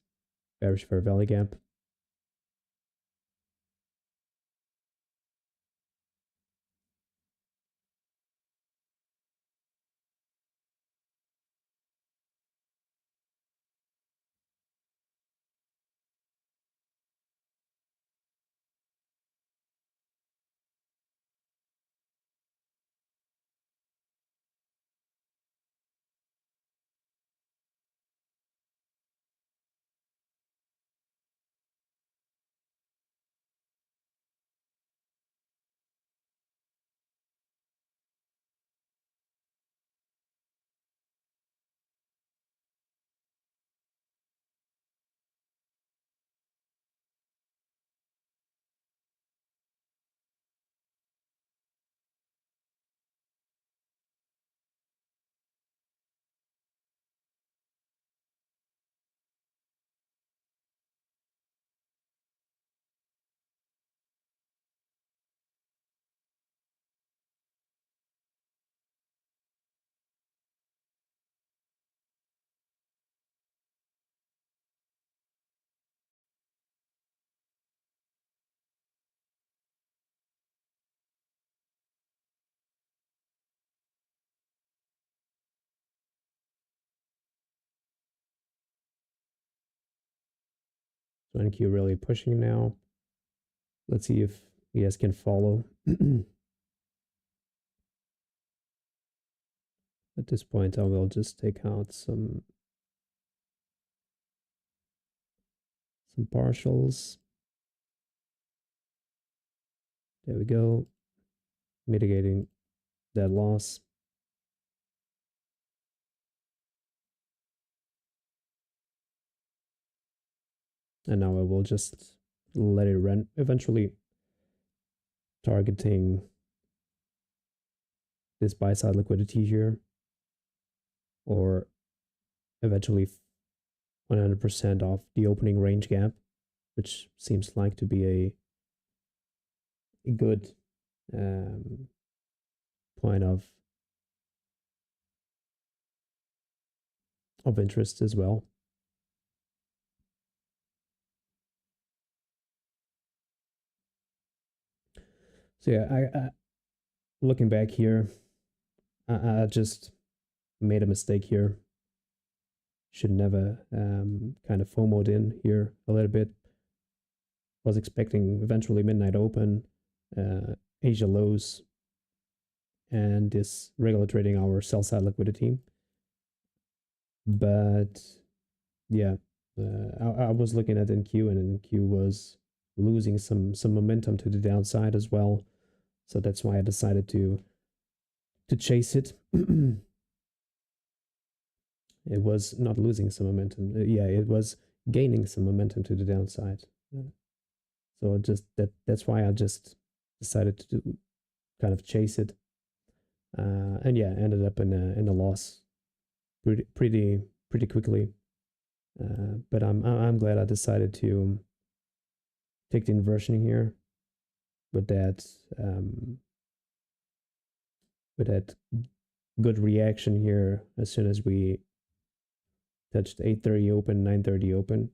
bearish fair value gap. So NQ really pushing now. Let's see if ES can follow. At this point, I will just take out some partials. There we go. Mitigating that loss. And now I will just let it run, eventually targeting this buy side liquidity here, or eventually 100% off the opening range gap, which seems like to be a good point of interest as well. So yeah, I looking back here, I just made a mistake here. Should never kind of FOMO'd in here a little bit. Was expecting eventually midnight open, Asia lows, and this regular trading hour sell side liquidity. But yeah, I was looking at NQ, and NQ was losing some momentum to the downside as well. So that's why I decided to chase it. It was not losing some momentum. Yeah, it was gaining some momentum to the downside. So just that's why I just decided to kind of chase it. And yeah, ended up in a loss pretty quickly. But I'm glad I decided to take the inversion here with that um, with that good reaction here as soon as we touched 8:30 open, 9:30 open.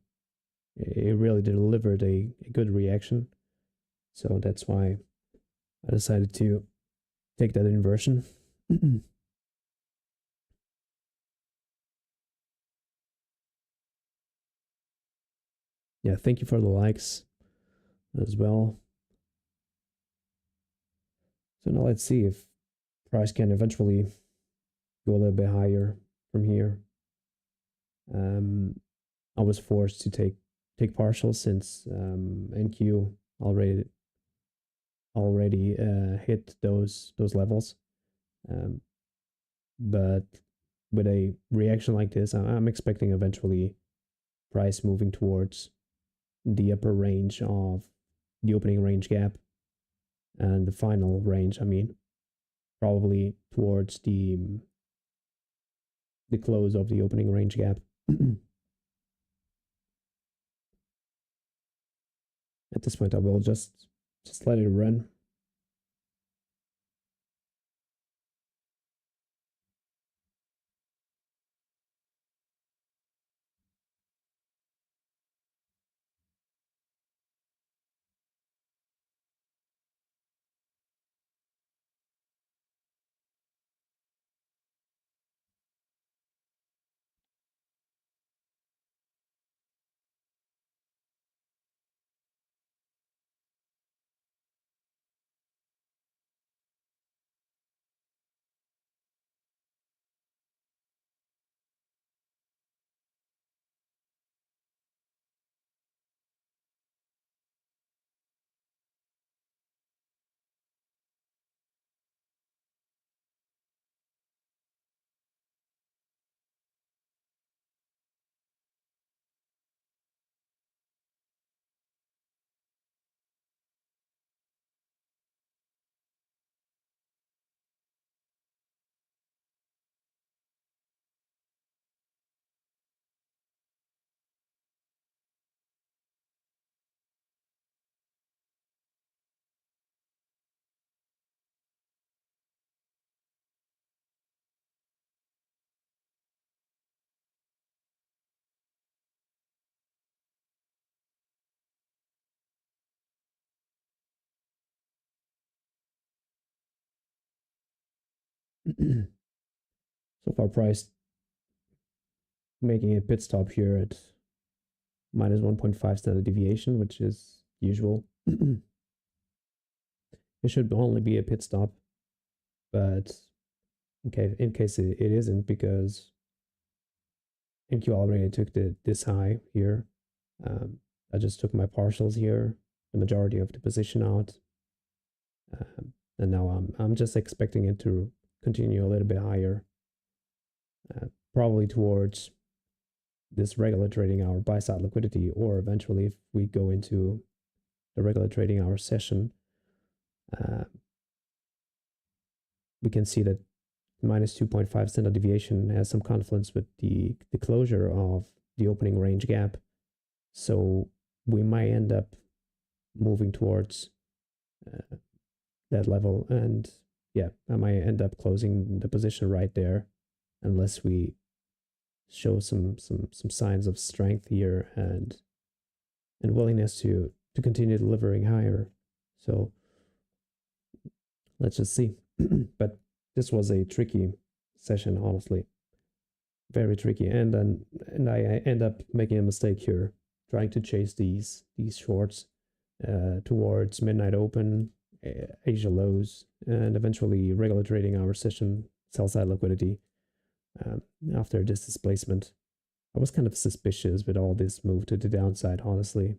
It really delivered a good reaction. So that's why I decided to take that inversion. Yeah, thank you for the likes as well. So now let's see if price can eventually go a little bit higher from here. I was forced to take partials since NQ already hit those levels. Um, but with a reaction like this, I'm expecting eventually price moving towards the upper range of the opening range gap and the final range. I mean, probably towards the close of the opening range gap. At this point, I will just let it run. So far, price making a pit stop here at minus 1.5 standard deviation, which is usual. It should only be a pit stop, but okay, in case it isn't, because NQ already took this high here. I just took my partials here, the majority of the position out, and now I'm just expecting it to continue a little bit higher, probably towards this regular trading hour buy side liquidity, or eventually if we go into the regular trading hour session, uh, we can see that minus 2.5 standard deviation has some confluence with the closure of the opening range gap. So we might end up moving towards that level, and yeah, I might end up closing the position right there unless we show some signs of strength here and willingness to continue delivering higher. So let's just see. But this was a tricky session, honestly, very tricky. And I end up making a mistake here, trying to chase these shorts towards midnight open, Asia lows, and eventually regular trading hour session sell side liquidity. After this displacement, I was kind of suspicious with all this move to the downside, honestly.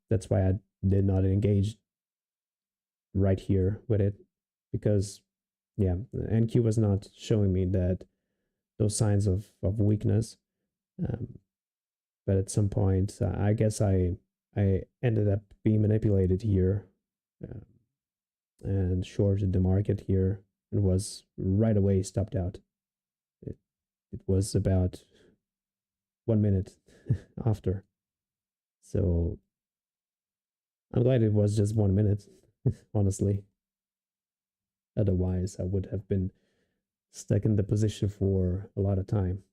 That's why I did not engage right here with it, because yeah, NQ was not showing me that those signs of weakness. But at some point, I guess I ended up being manipulated here, and shorted the market here and was right away stopped out. It was about 1 minute after. So I'm glad it was just 1 minute, honestly. Otherwise, I would have been stuck in the position for a lot of time.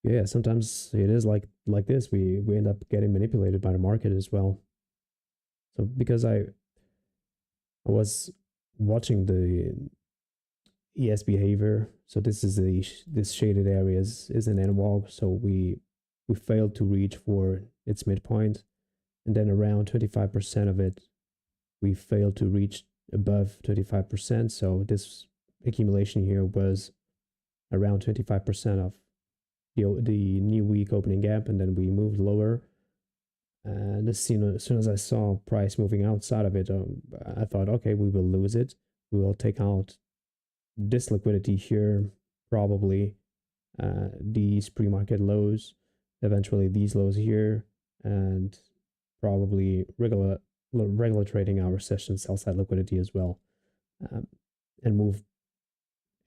Yeah, sometimes it is like this. We end up getting manipulated by the market as well. So because I was watching the ES behavior. So this is this shaded areas is an NWOG. So we failed to reach for its midpoint, and then around 25% of it we failed to reach above 25%. So this accumulation here was around 25% of the new week opening gap, and then we moved lower. And as soon as I saw price moving outside of it, I thought, okay, we will lose it. We will take out this liquidity here, probably these pre-market lows, eventually these lows here, and probably regular trading hour session sell side liquidity as well, and move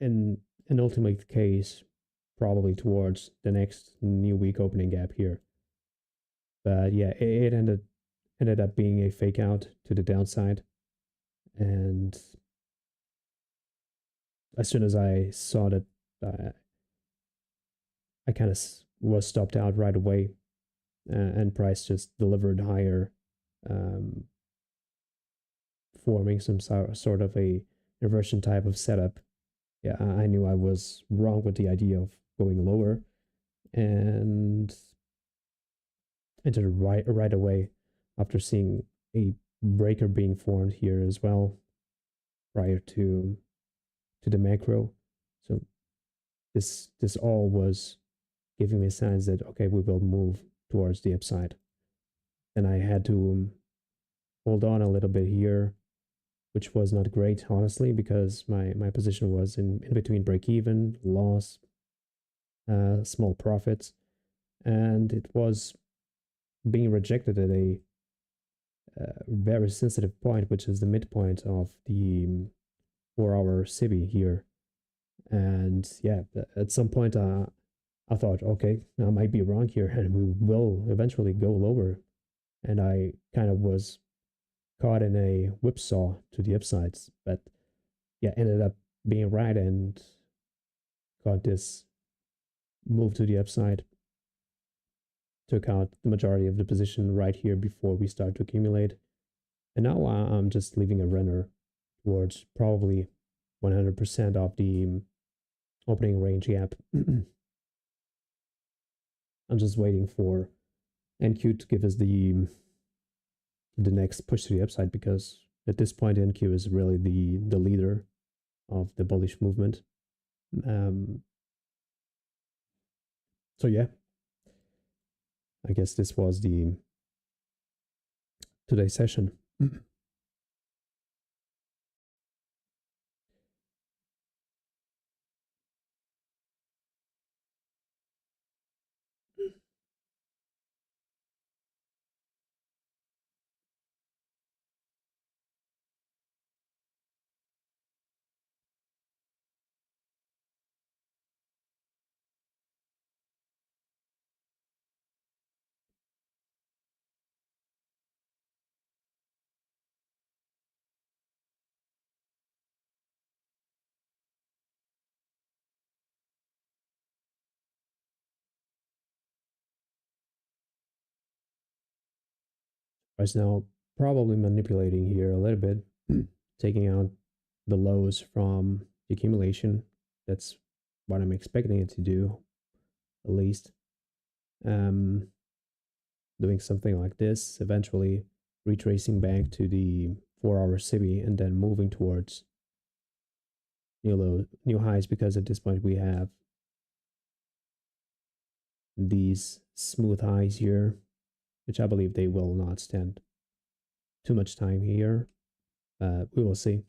in an ultimate case probably towards the next new week opening gap here. But yeah, it ended up being a fake out to the downside, and as soon as I saw that, I kind of was stopped out right away, and price just delivered higher, um, forming some sort of a inversion type of setup. Yeah, I knew I was wrong with the idea of going lower, and entered right away after seeing a breaker being formed here as well prior to the macro. So this all was giving me signs that okay, we will move towards the upside. And I had to hold on a little bit here, which was not great, honestly, because my position was in between break even, loss, small profits, and it was being rejected at a very sensitive point, which is the midpoint of the 4 hour SIBI here. And yeah, at some point, I thought, okay, I might be wrong here, and we will eventually go lower. And I kind of was caught in a whipsaw to the upsides, but yeah, ended up being right and got this move to the upside. Took out the majority of the position right here before we start to accumulate. And now I'm just leaving a runner towards probably 100% of the opening range gap. I'm just waiting for NQ to give us the next push to the upside, because at this point NQ is really the leader of the bullish movement. So yeah, I guess this was the today's session. Right now, probably manipulating here a little bit, taking out the lows from the accumulation. That's what I'm expecting it to do, at least. Um, Doing something like this, eventually retracing back to the 4 hour SIBI, and then moving towards new highs, because at this point we have these smooth highs here, which I believe they will not stand too much time here. We will see.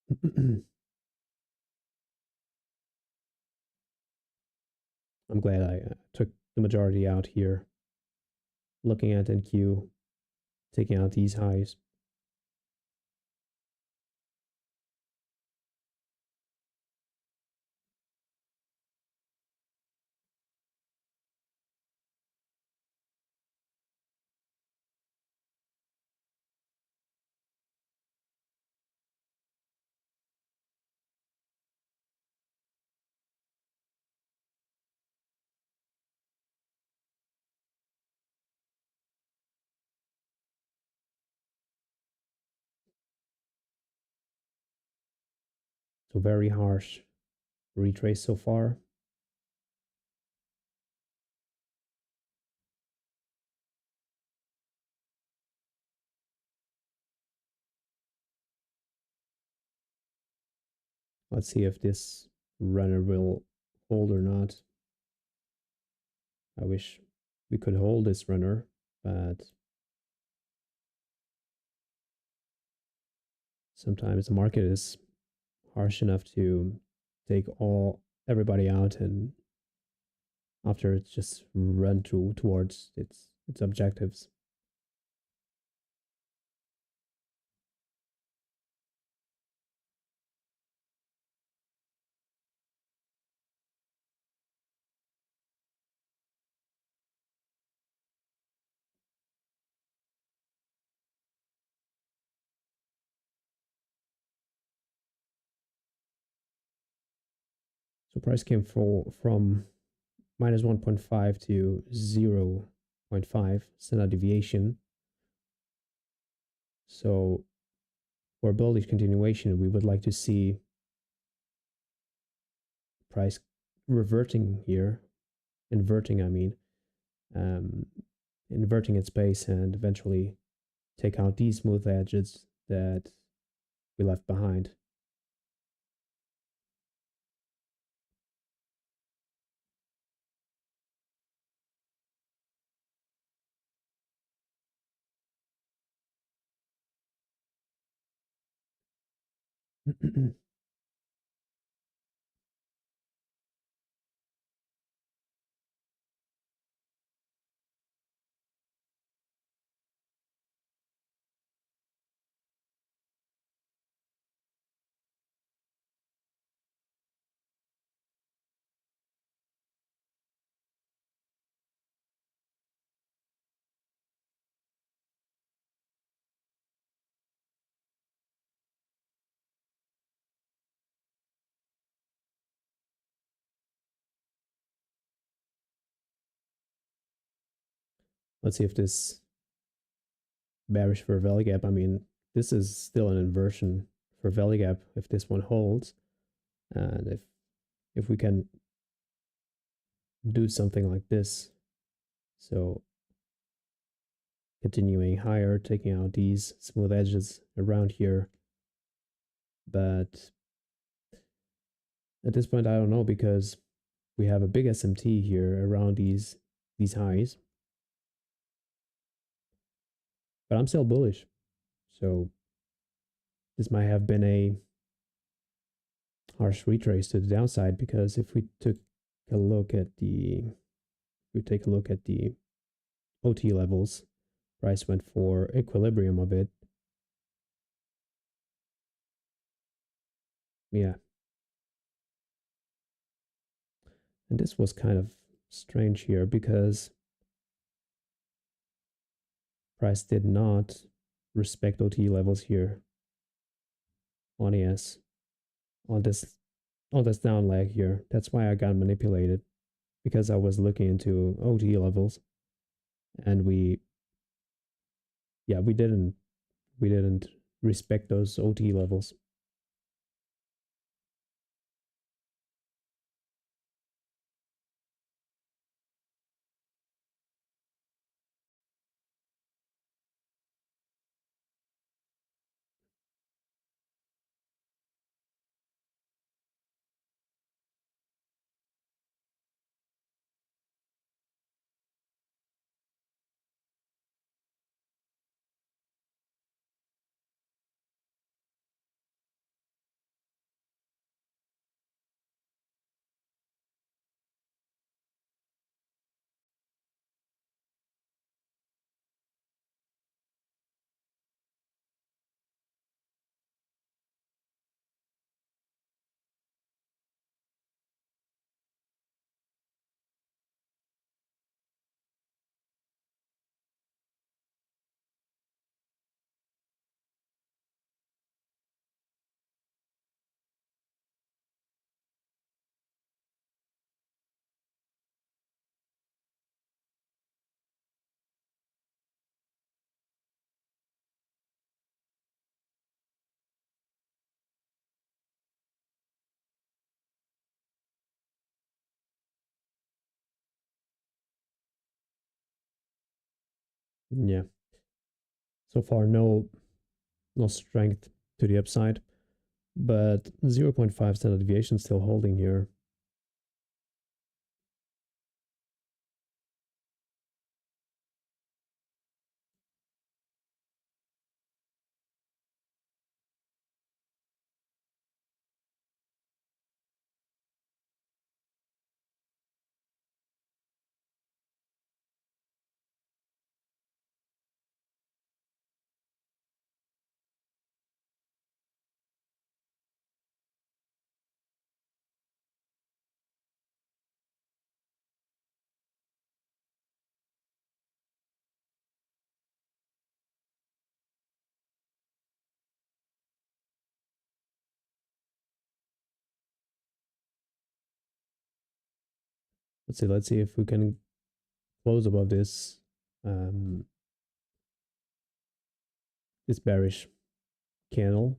I'm glad I took the majority out here. Looking at NQ, taking out these highs. So very harsh retrace so far. Let's see if this runner will hold or not. I wish we could hold this runner, but sometimes the market is harsh enough to take everybody out, and after it's just run towards its objectives. So price came from minus 1.5 to 0.5 standard deviation. So for bullish continuation, we would like to see price reverting here, inverting, I mean, um, inverting its base and eventually take out these smooth edges that we left behind. Let's see if this bearish for value gap. I mean, this is still an inversion for value gap if this one holds, and if we can do something like this, so continuing higher, taking out these smooth edges around here, but at this point I don't know, because we have a big SMT here around these highs, but I'm still bullish. So this might have been a harsh retrace to the downside, because if we take a look at the OT levels, price went for equilibrium of it. Yeah. And this was kind of strange here, because price did not respect OT levels here on ES on this down leg here. That's why I got manipulated, because I was looking into OT levels, and we didn't respect those OT levels. Yeah. So far, no strength to the upside, but 0.5 standard deviation still holding here. Let's see if we can close above this this bearish candle.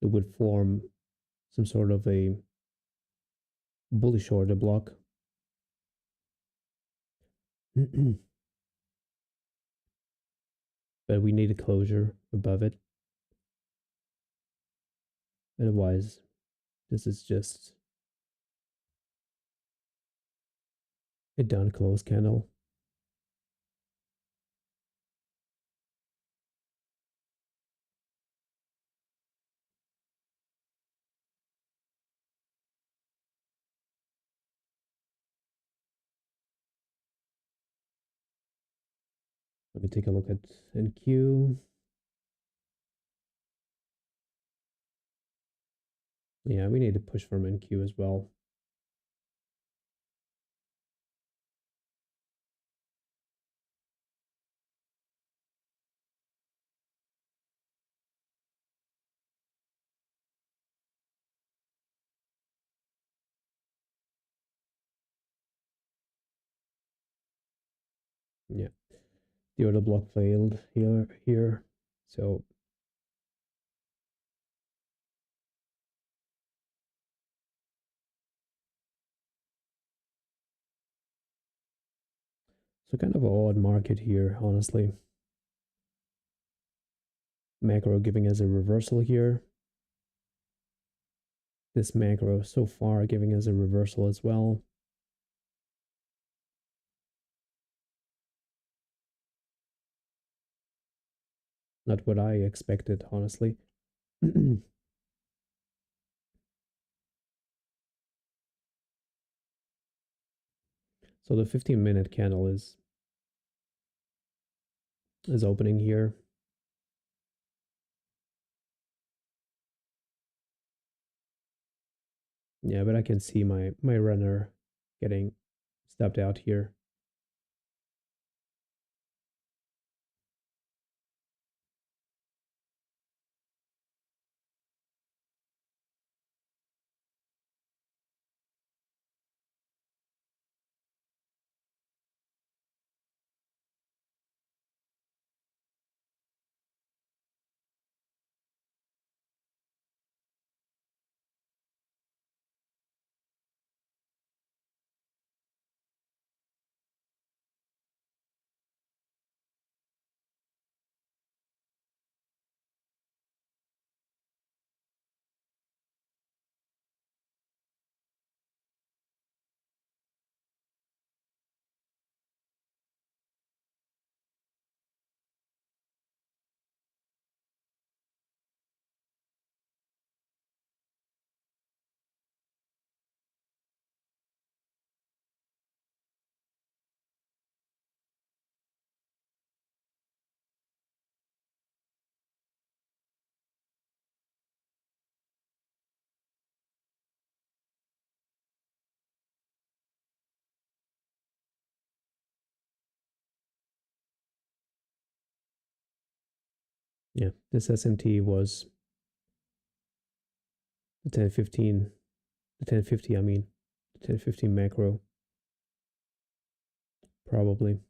It would form some sort of a bullish order block. But we need a closure above it. Otherwise, this is just a down close candle. Let me take a look at NQ. Yeah, we need to push from NQ as well. Yeah, the order block failed here. So kind of an odd market here, honestly. Macro giving us a reversal here. This macro so far giving us a reversal as well. Not what I expected, honestly. So the 15-minute candle is opening here. Yeah, but I can see my runner getting stopped out here. Yeah, this SMT was the 1015, the 1050, I mean, the 1015 macro. Probably.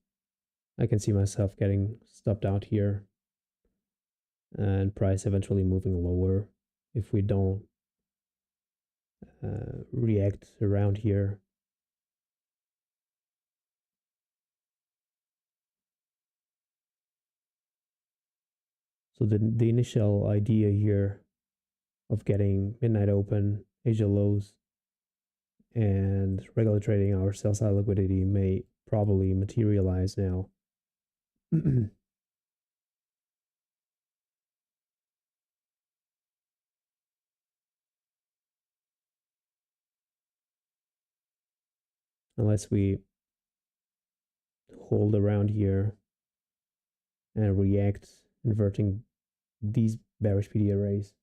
I can see myself getting stopped out here and price eventually moving lower if we don't react around here. So the initial idea here of getting midnight open, Asia lows, and regular trading our sell side liquidity may probably materialize now. Unless we hold around here and react, inverting these bearish PD arrays.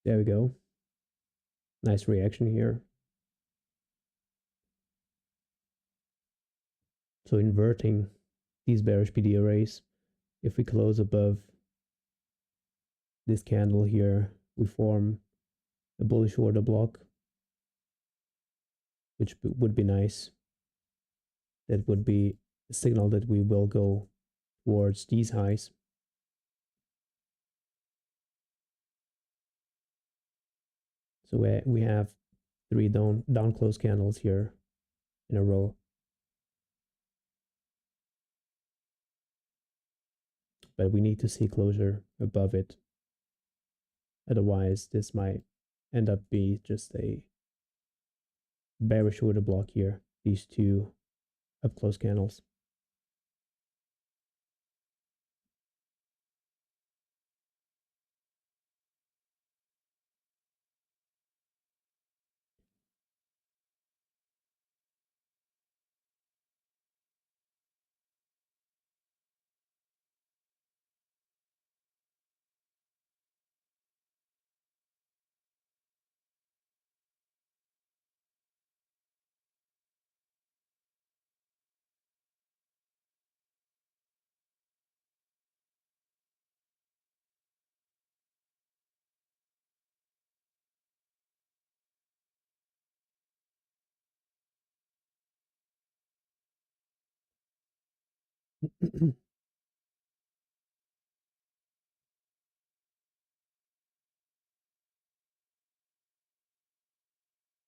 There we go. Nice reaction here. So inverting these bearish PD arrays, if we close above this candle here, we form a bullish order block, which would be nice. That would be a signal that we will go towards these highs. So we have 3 down close candles here in a row. But we need to see closure above it. Otherwise, this might end up be just a bearish order block here. These 2 up close candles.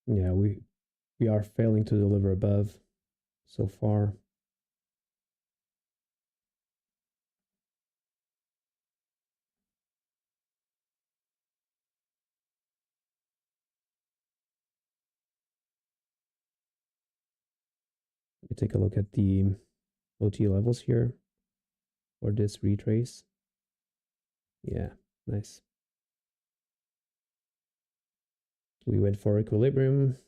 Yeah, we are failing to deliver above so far. Let me take a look at the OT levels here for this retrace. Yeah, nice. We went for equilibrium.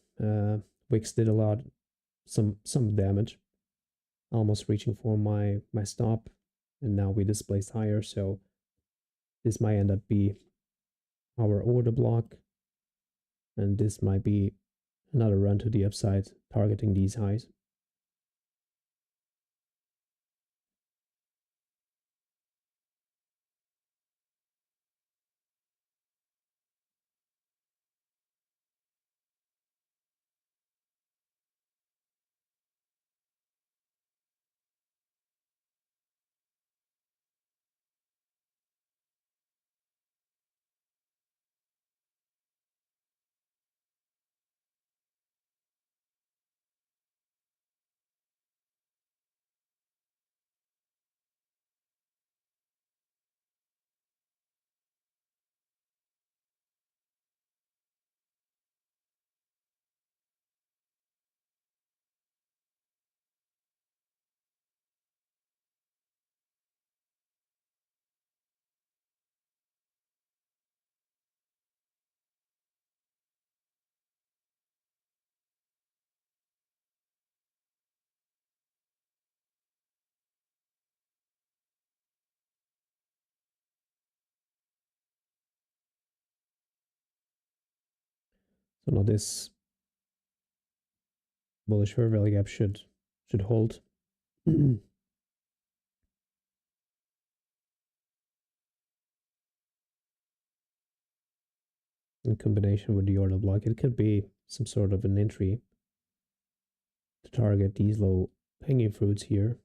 Wicks did a lot, some damage, almost reaching for my stop, and now we displaced higher. So this might end up be our order block, and this might be another run to the upside, targeting these highs. So now this bullish fair value gap should hold. In combination with the order block, it could be some sort of an entry to target these low hanging fruits here.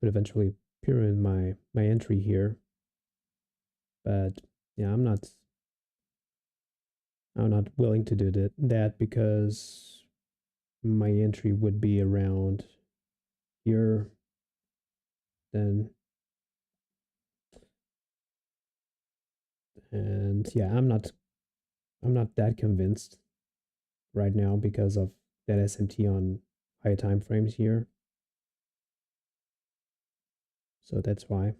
Could eventually pyramid my entry here, but yeah, I'm not willing to do that because my entry would be around here. Then and yeah, I'm not that convinced right now because of that SMT on higher time frames here. So that's why.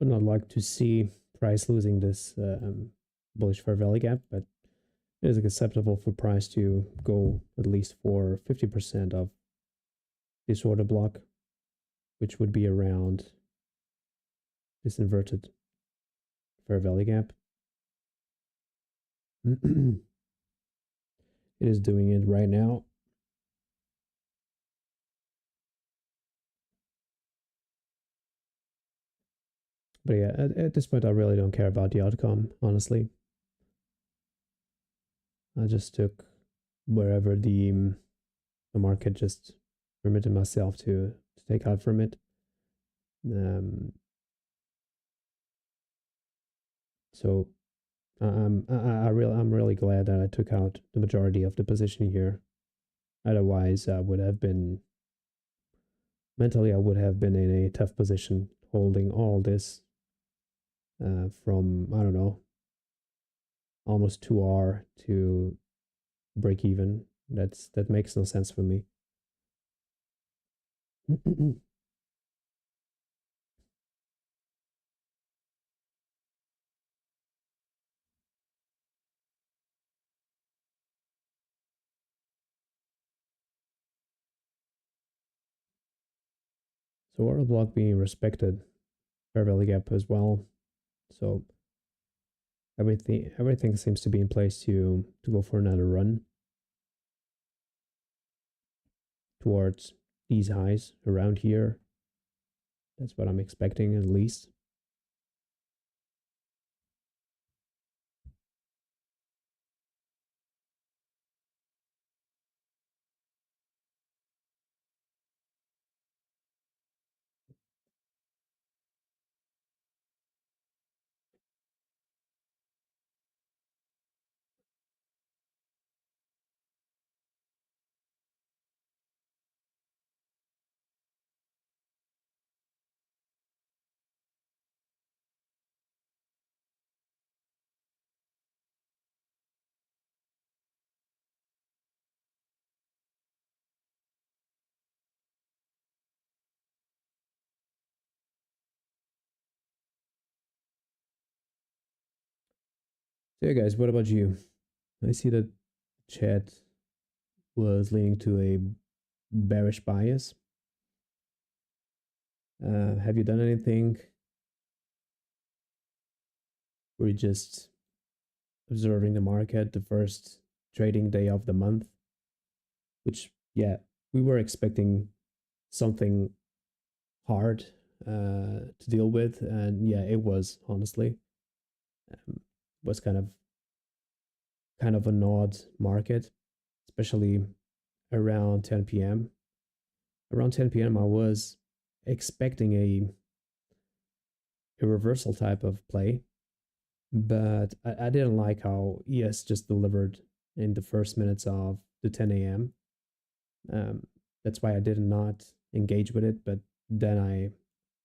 Would not like to see price losing this bullish fair value gap, but it is acceptable for price to go at least for 50% of this order block, which would be around this inverted fair value gap. It is doing it right now. But yeah, at this point, I really don't care about the outcome, honestly. I just took wherever the market just permitted myself to take out from it. So I'm really glad that I took out the majority of the position here. Otherwise, I would have been mentally, I would have been in a tough position holding all this from, I don't know, almost 2 hour to break even. That makes no sense for me. So order block being respected, fair value gap as well. So everything seems to be in place to go for another run towards these highs around here. That's what I'm expecting at least. So yeah, guys, what about you? I see that chat was leaning to a bearish bias. Have you done anything? Were you just observing the market the first trading day of the month? Which, yeah, we were expecting something hard to deal with, and yeah, it was honestly was kind of an odd market, especially around 10 p.m. Around 10 p.m. I was expecting a reversal type of play, but I didn't like how ES just delivered in the first minutes of the 10 a.m. Um, that's why I did not engage with it, but then I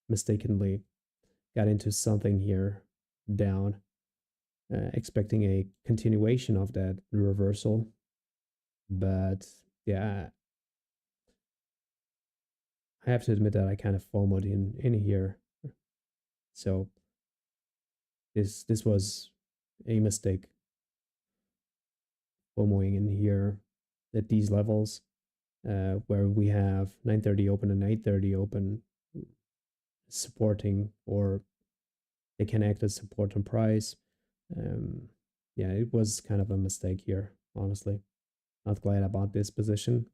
mistakenly got into something here down, expecting a continuation of that reversal. But yeah, I have to admit that I kind of FOMOed in here. So this was a mistake, FOMOing in here at these levels, where we have 9:30 open and 8:30 open supporting, or they can act as support on price. Yeah, it was kind of a mistake here, honestly. Not glad about this position,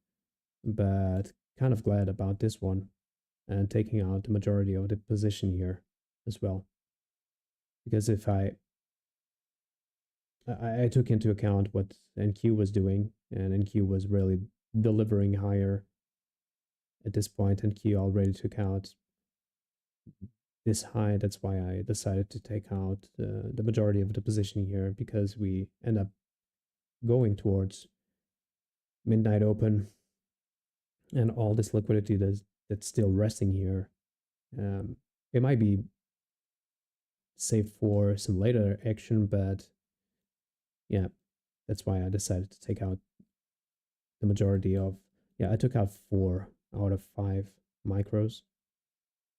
but kind of glad about this one and taking out the majority of the position here as well. Because if I took into account what NQ was doing, and NQ was really delivering higher at this point. NQ already took out this high. That's why I decided to take out the majority of the position here, because we end up going towards midnight open, and all this liquidity that's still resting here. It might be safe for some later action, but yeah, that's why I decided to take out the majority of. Yeah, I took out 4 out of 5 micros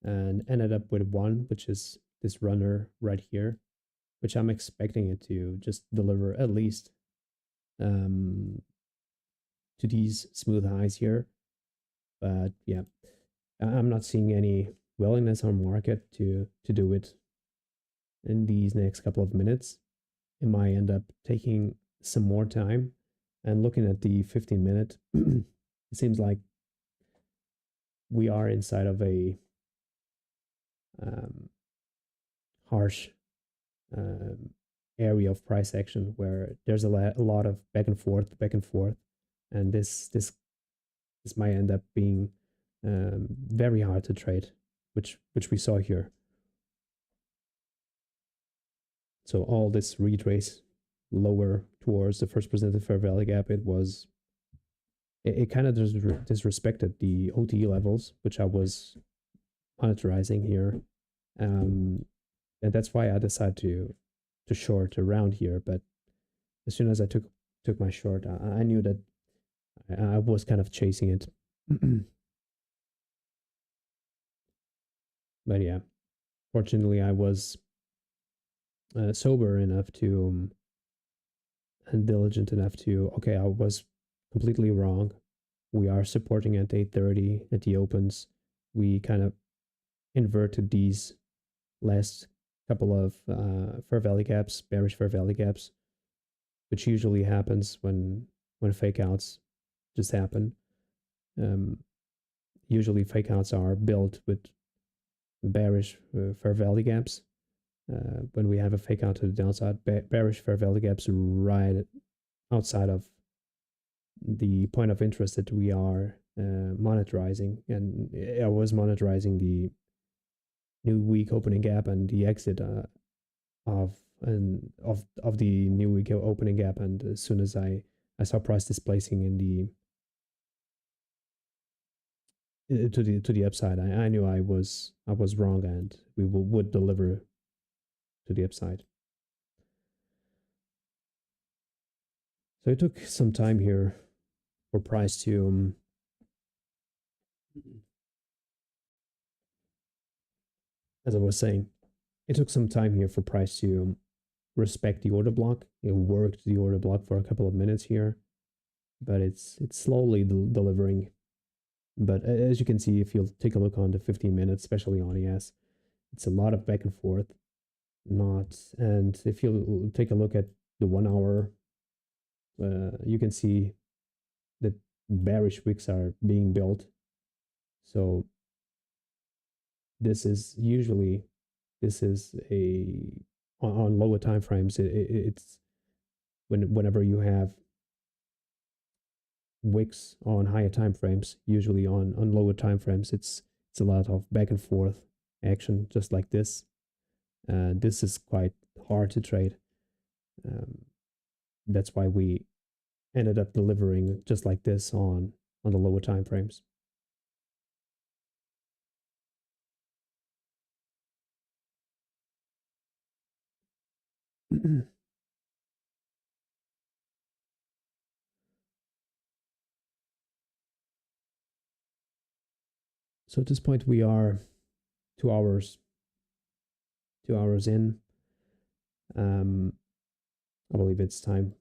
and ended up with one, which is this runner right here, which I'm expecting it to just deliver at least to these smooth highs here. But yeah, I'm not seeing any willingness on market to do it in these next couple of minutes. It might end up taking some more time. And looking at the 15-minute, it seems like we are inside of a harsh area of price action where there's a lot of back and forth, and this might end up being very hard to trade, which we saw here. So all this retrace lower towards the first presented fair value gap, it kind of disrespected the OTE levels, which I was monitoring here. And that's why I decided to short around here. But as soon as I took my short, I knew that I was kind of chasing it. But yeah, fortunately, I was sober enough to and diligent enough to, okay, I was completely wrong. We are supporting at 8:30 at the opens. We kind of inverted these last couple of fair value gaps, bearish fair value gaps, which usually happens when fake outs just happen. Usually fake outs are built with bearish fair value gaps. When we have a fake out to the downside, bearish fair value gaps right outside of the point of interest that we are monitoring. And I was monitoring the new week opening gap and the exit of the new week opening gap. And as soon as I saw price displacing in the to the upside, I knew I was wrong, and we would deliver to the upside. So it took some time here for price to as I was saying, it took some time here for price to respect the order block. It worked the order block for a couple of minutes here, but it's slowly delivering. But as you can see, if you'll take a look on the 15 minutes, especially on ES, it's a lot of back and forth. And if you take a look at the 1 hour, you can see that bearish wicks are being built. So this is usually, this is a, on lower time frames, it's whenever you have wicks on higher time frames, usually on lower time frames, it's a lot of back and forth action, just like this. This is quite hard to trade. That's why we ended up delivering just like this on the lower time frames. So at this point we are 2 hours 2 hours in. I believe it's time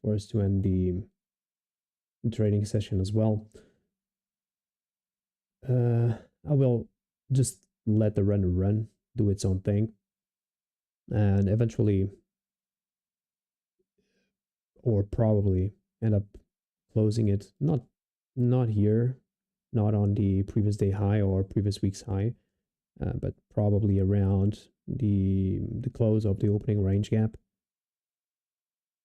for us to end the trading session as well. I will just let the runner run, do its own thing, and eventually, or probably, end up closing it. Not here, not on the previous day high or previous week's high, but probably around the close of the opening range gap.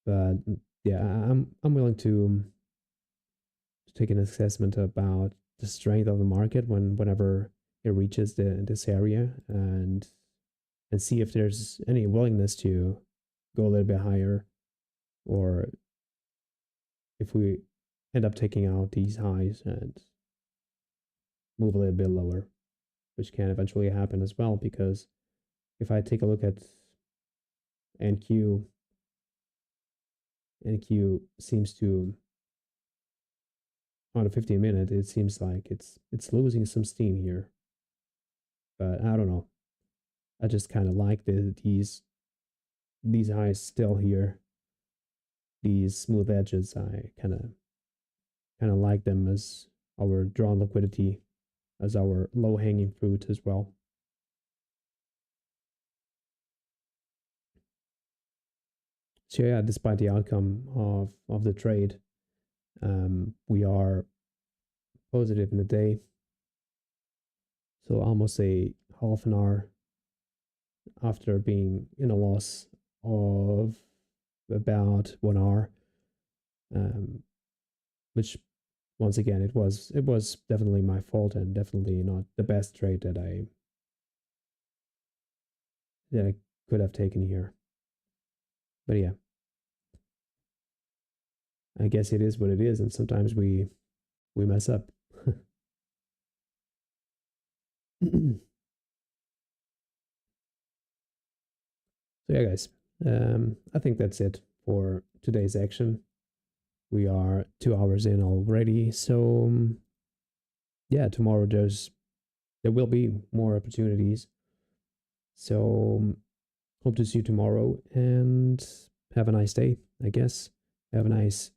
But yeah, I'm willing to take an assessment about the strength of the market whenever it reaches this area, and see if there's any willingness to go a little bit higher, or if we end up taking out these highs and move a little bit lower, which can eventually happen as well. Because if I take a look at NQ, NQ seems to, on a 15-minute, it seems like it's losing some steam here. But I don't know. I just kind of like these highs still here. These smooth edges, I kind of like them as our drawn liquidity, as our low hanging fruit as well. So yeah, despite the outcome of the trade, we are positive in the day. So almost a half an hour after being in a loss of about 1 hour, which once again it was definitely my fault, and definitely not the best trade that I could have taken here. But yeah, I guess it is what it is, and sometimes we mess up. So yeah, guys, I think that's it for today's action. We are 2 hours in already, so yeah, tomorrow there will be more opportunities. So hope to see you tomorrow, and have a nice day, I guess. Have a nice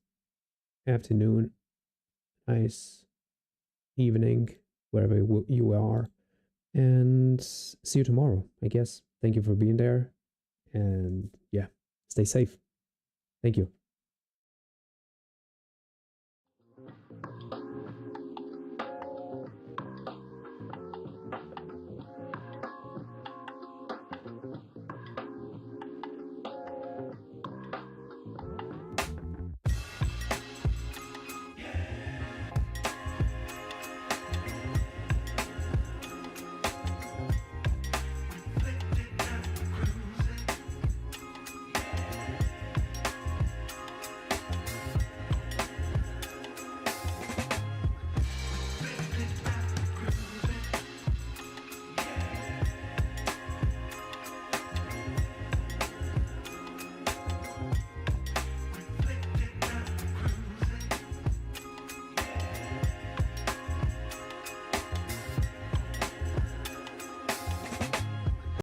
afternoon, nice evening, wherever you are, and see you tomorrow, I guess. Thank you for being there, and yeah, stay safe. Thank you.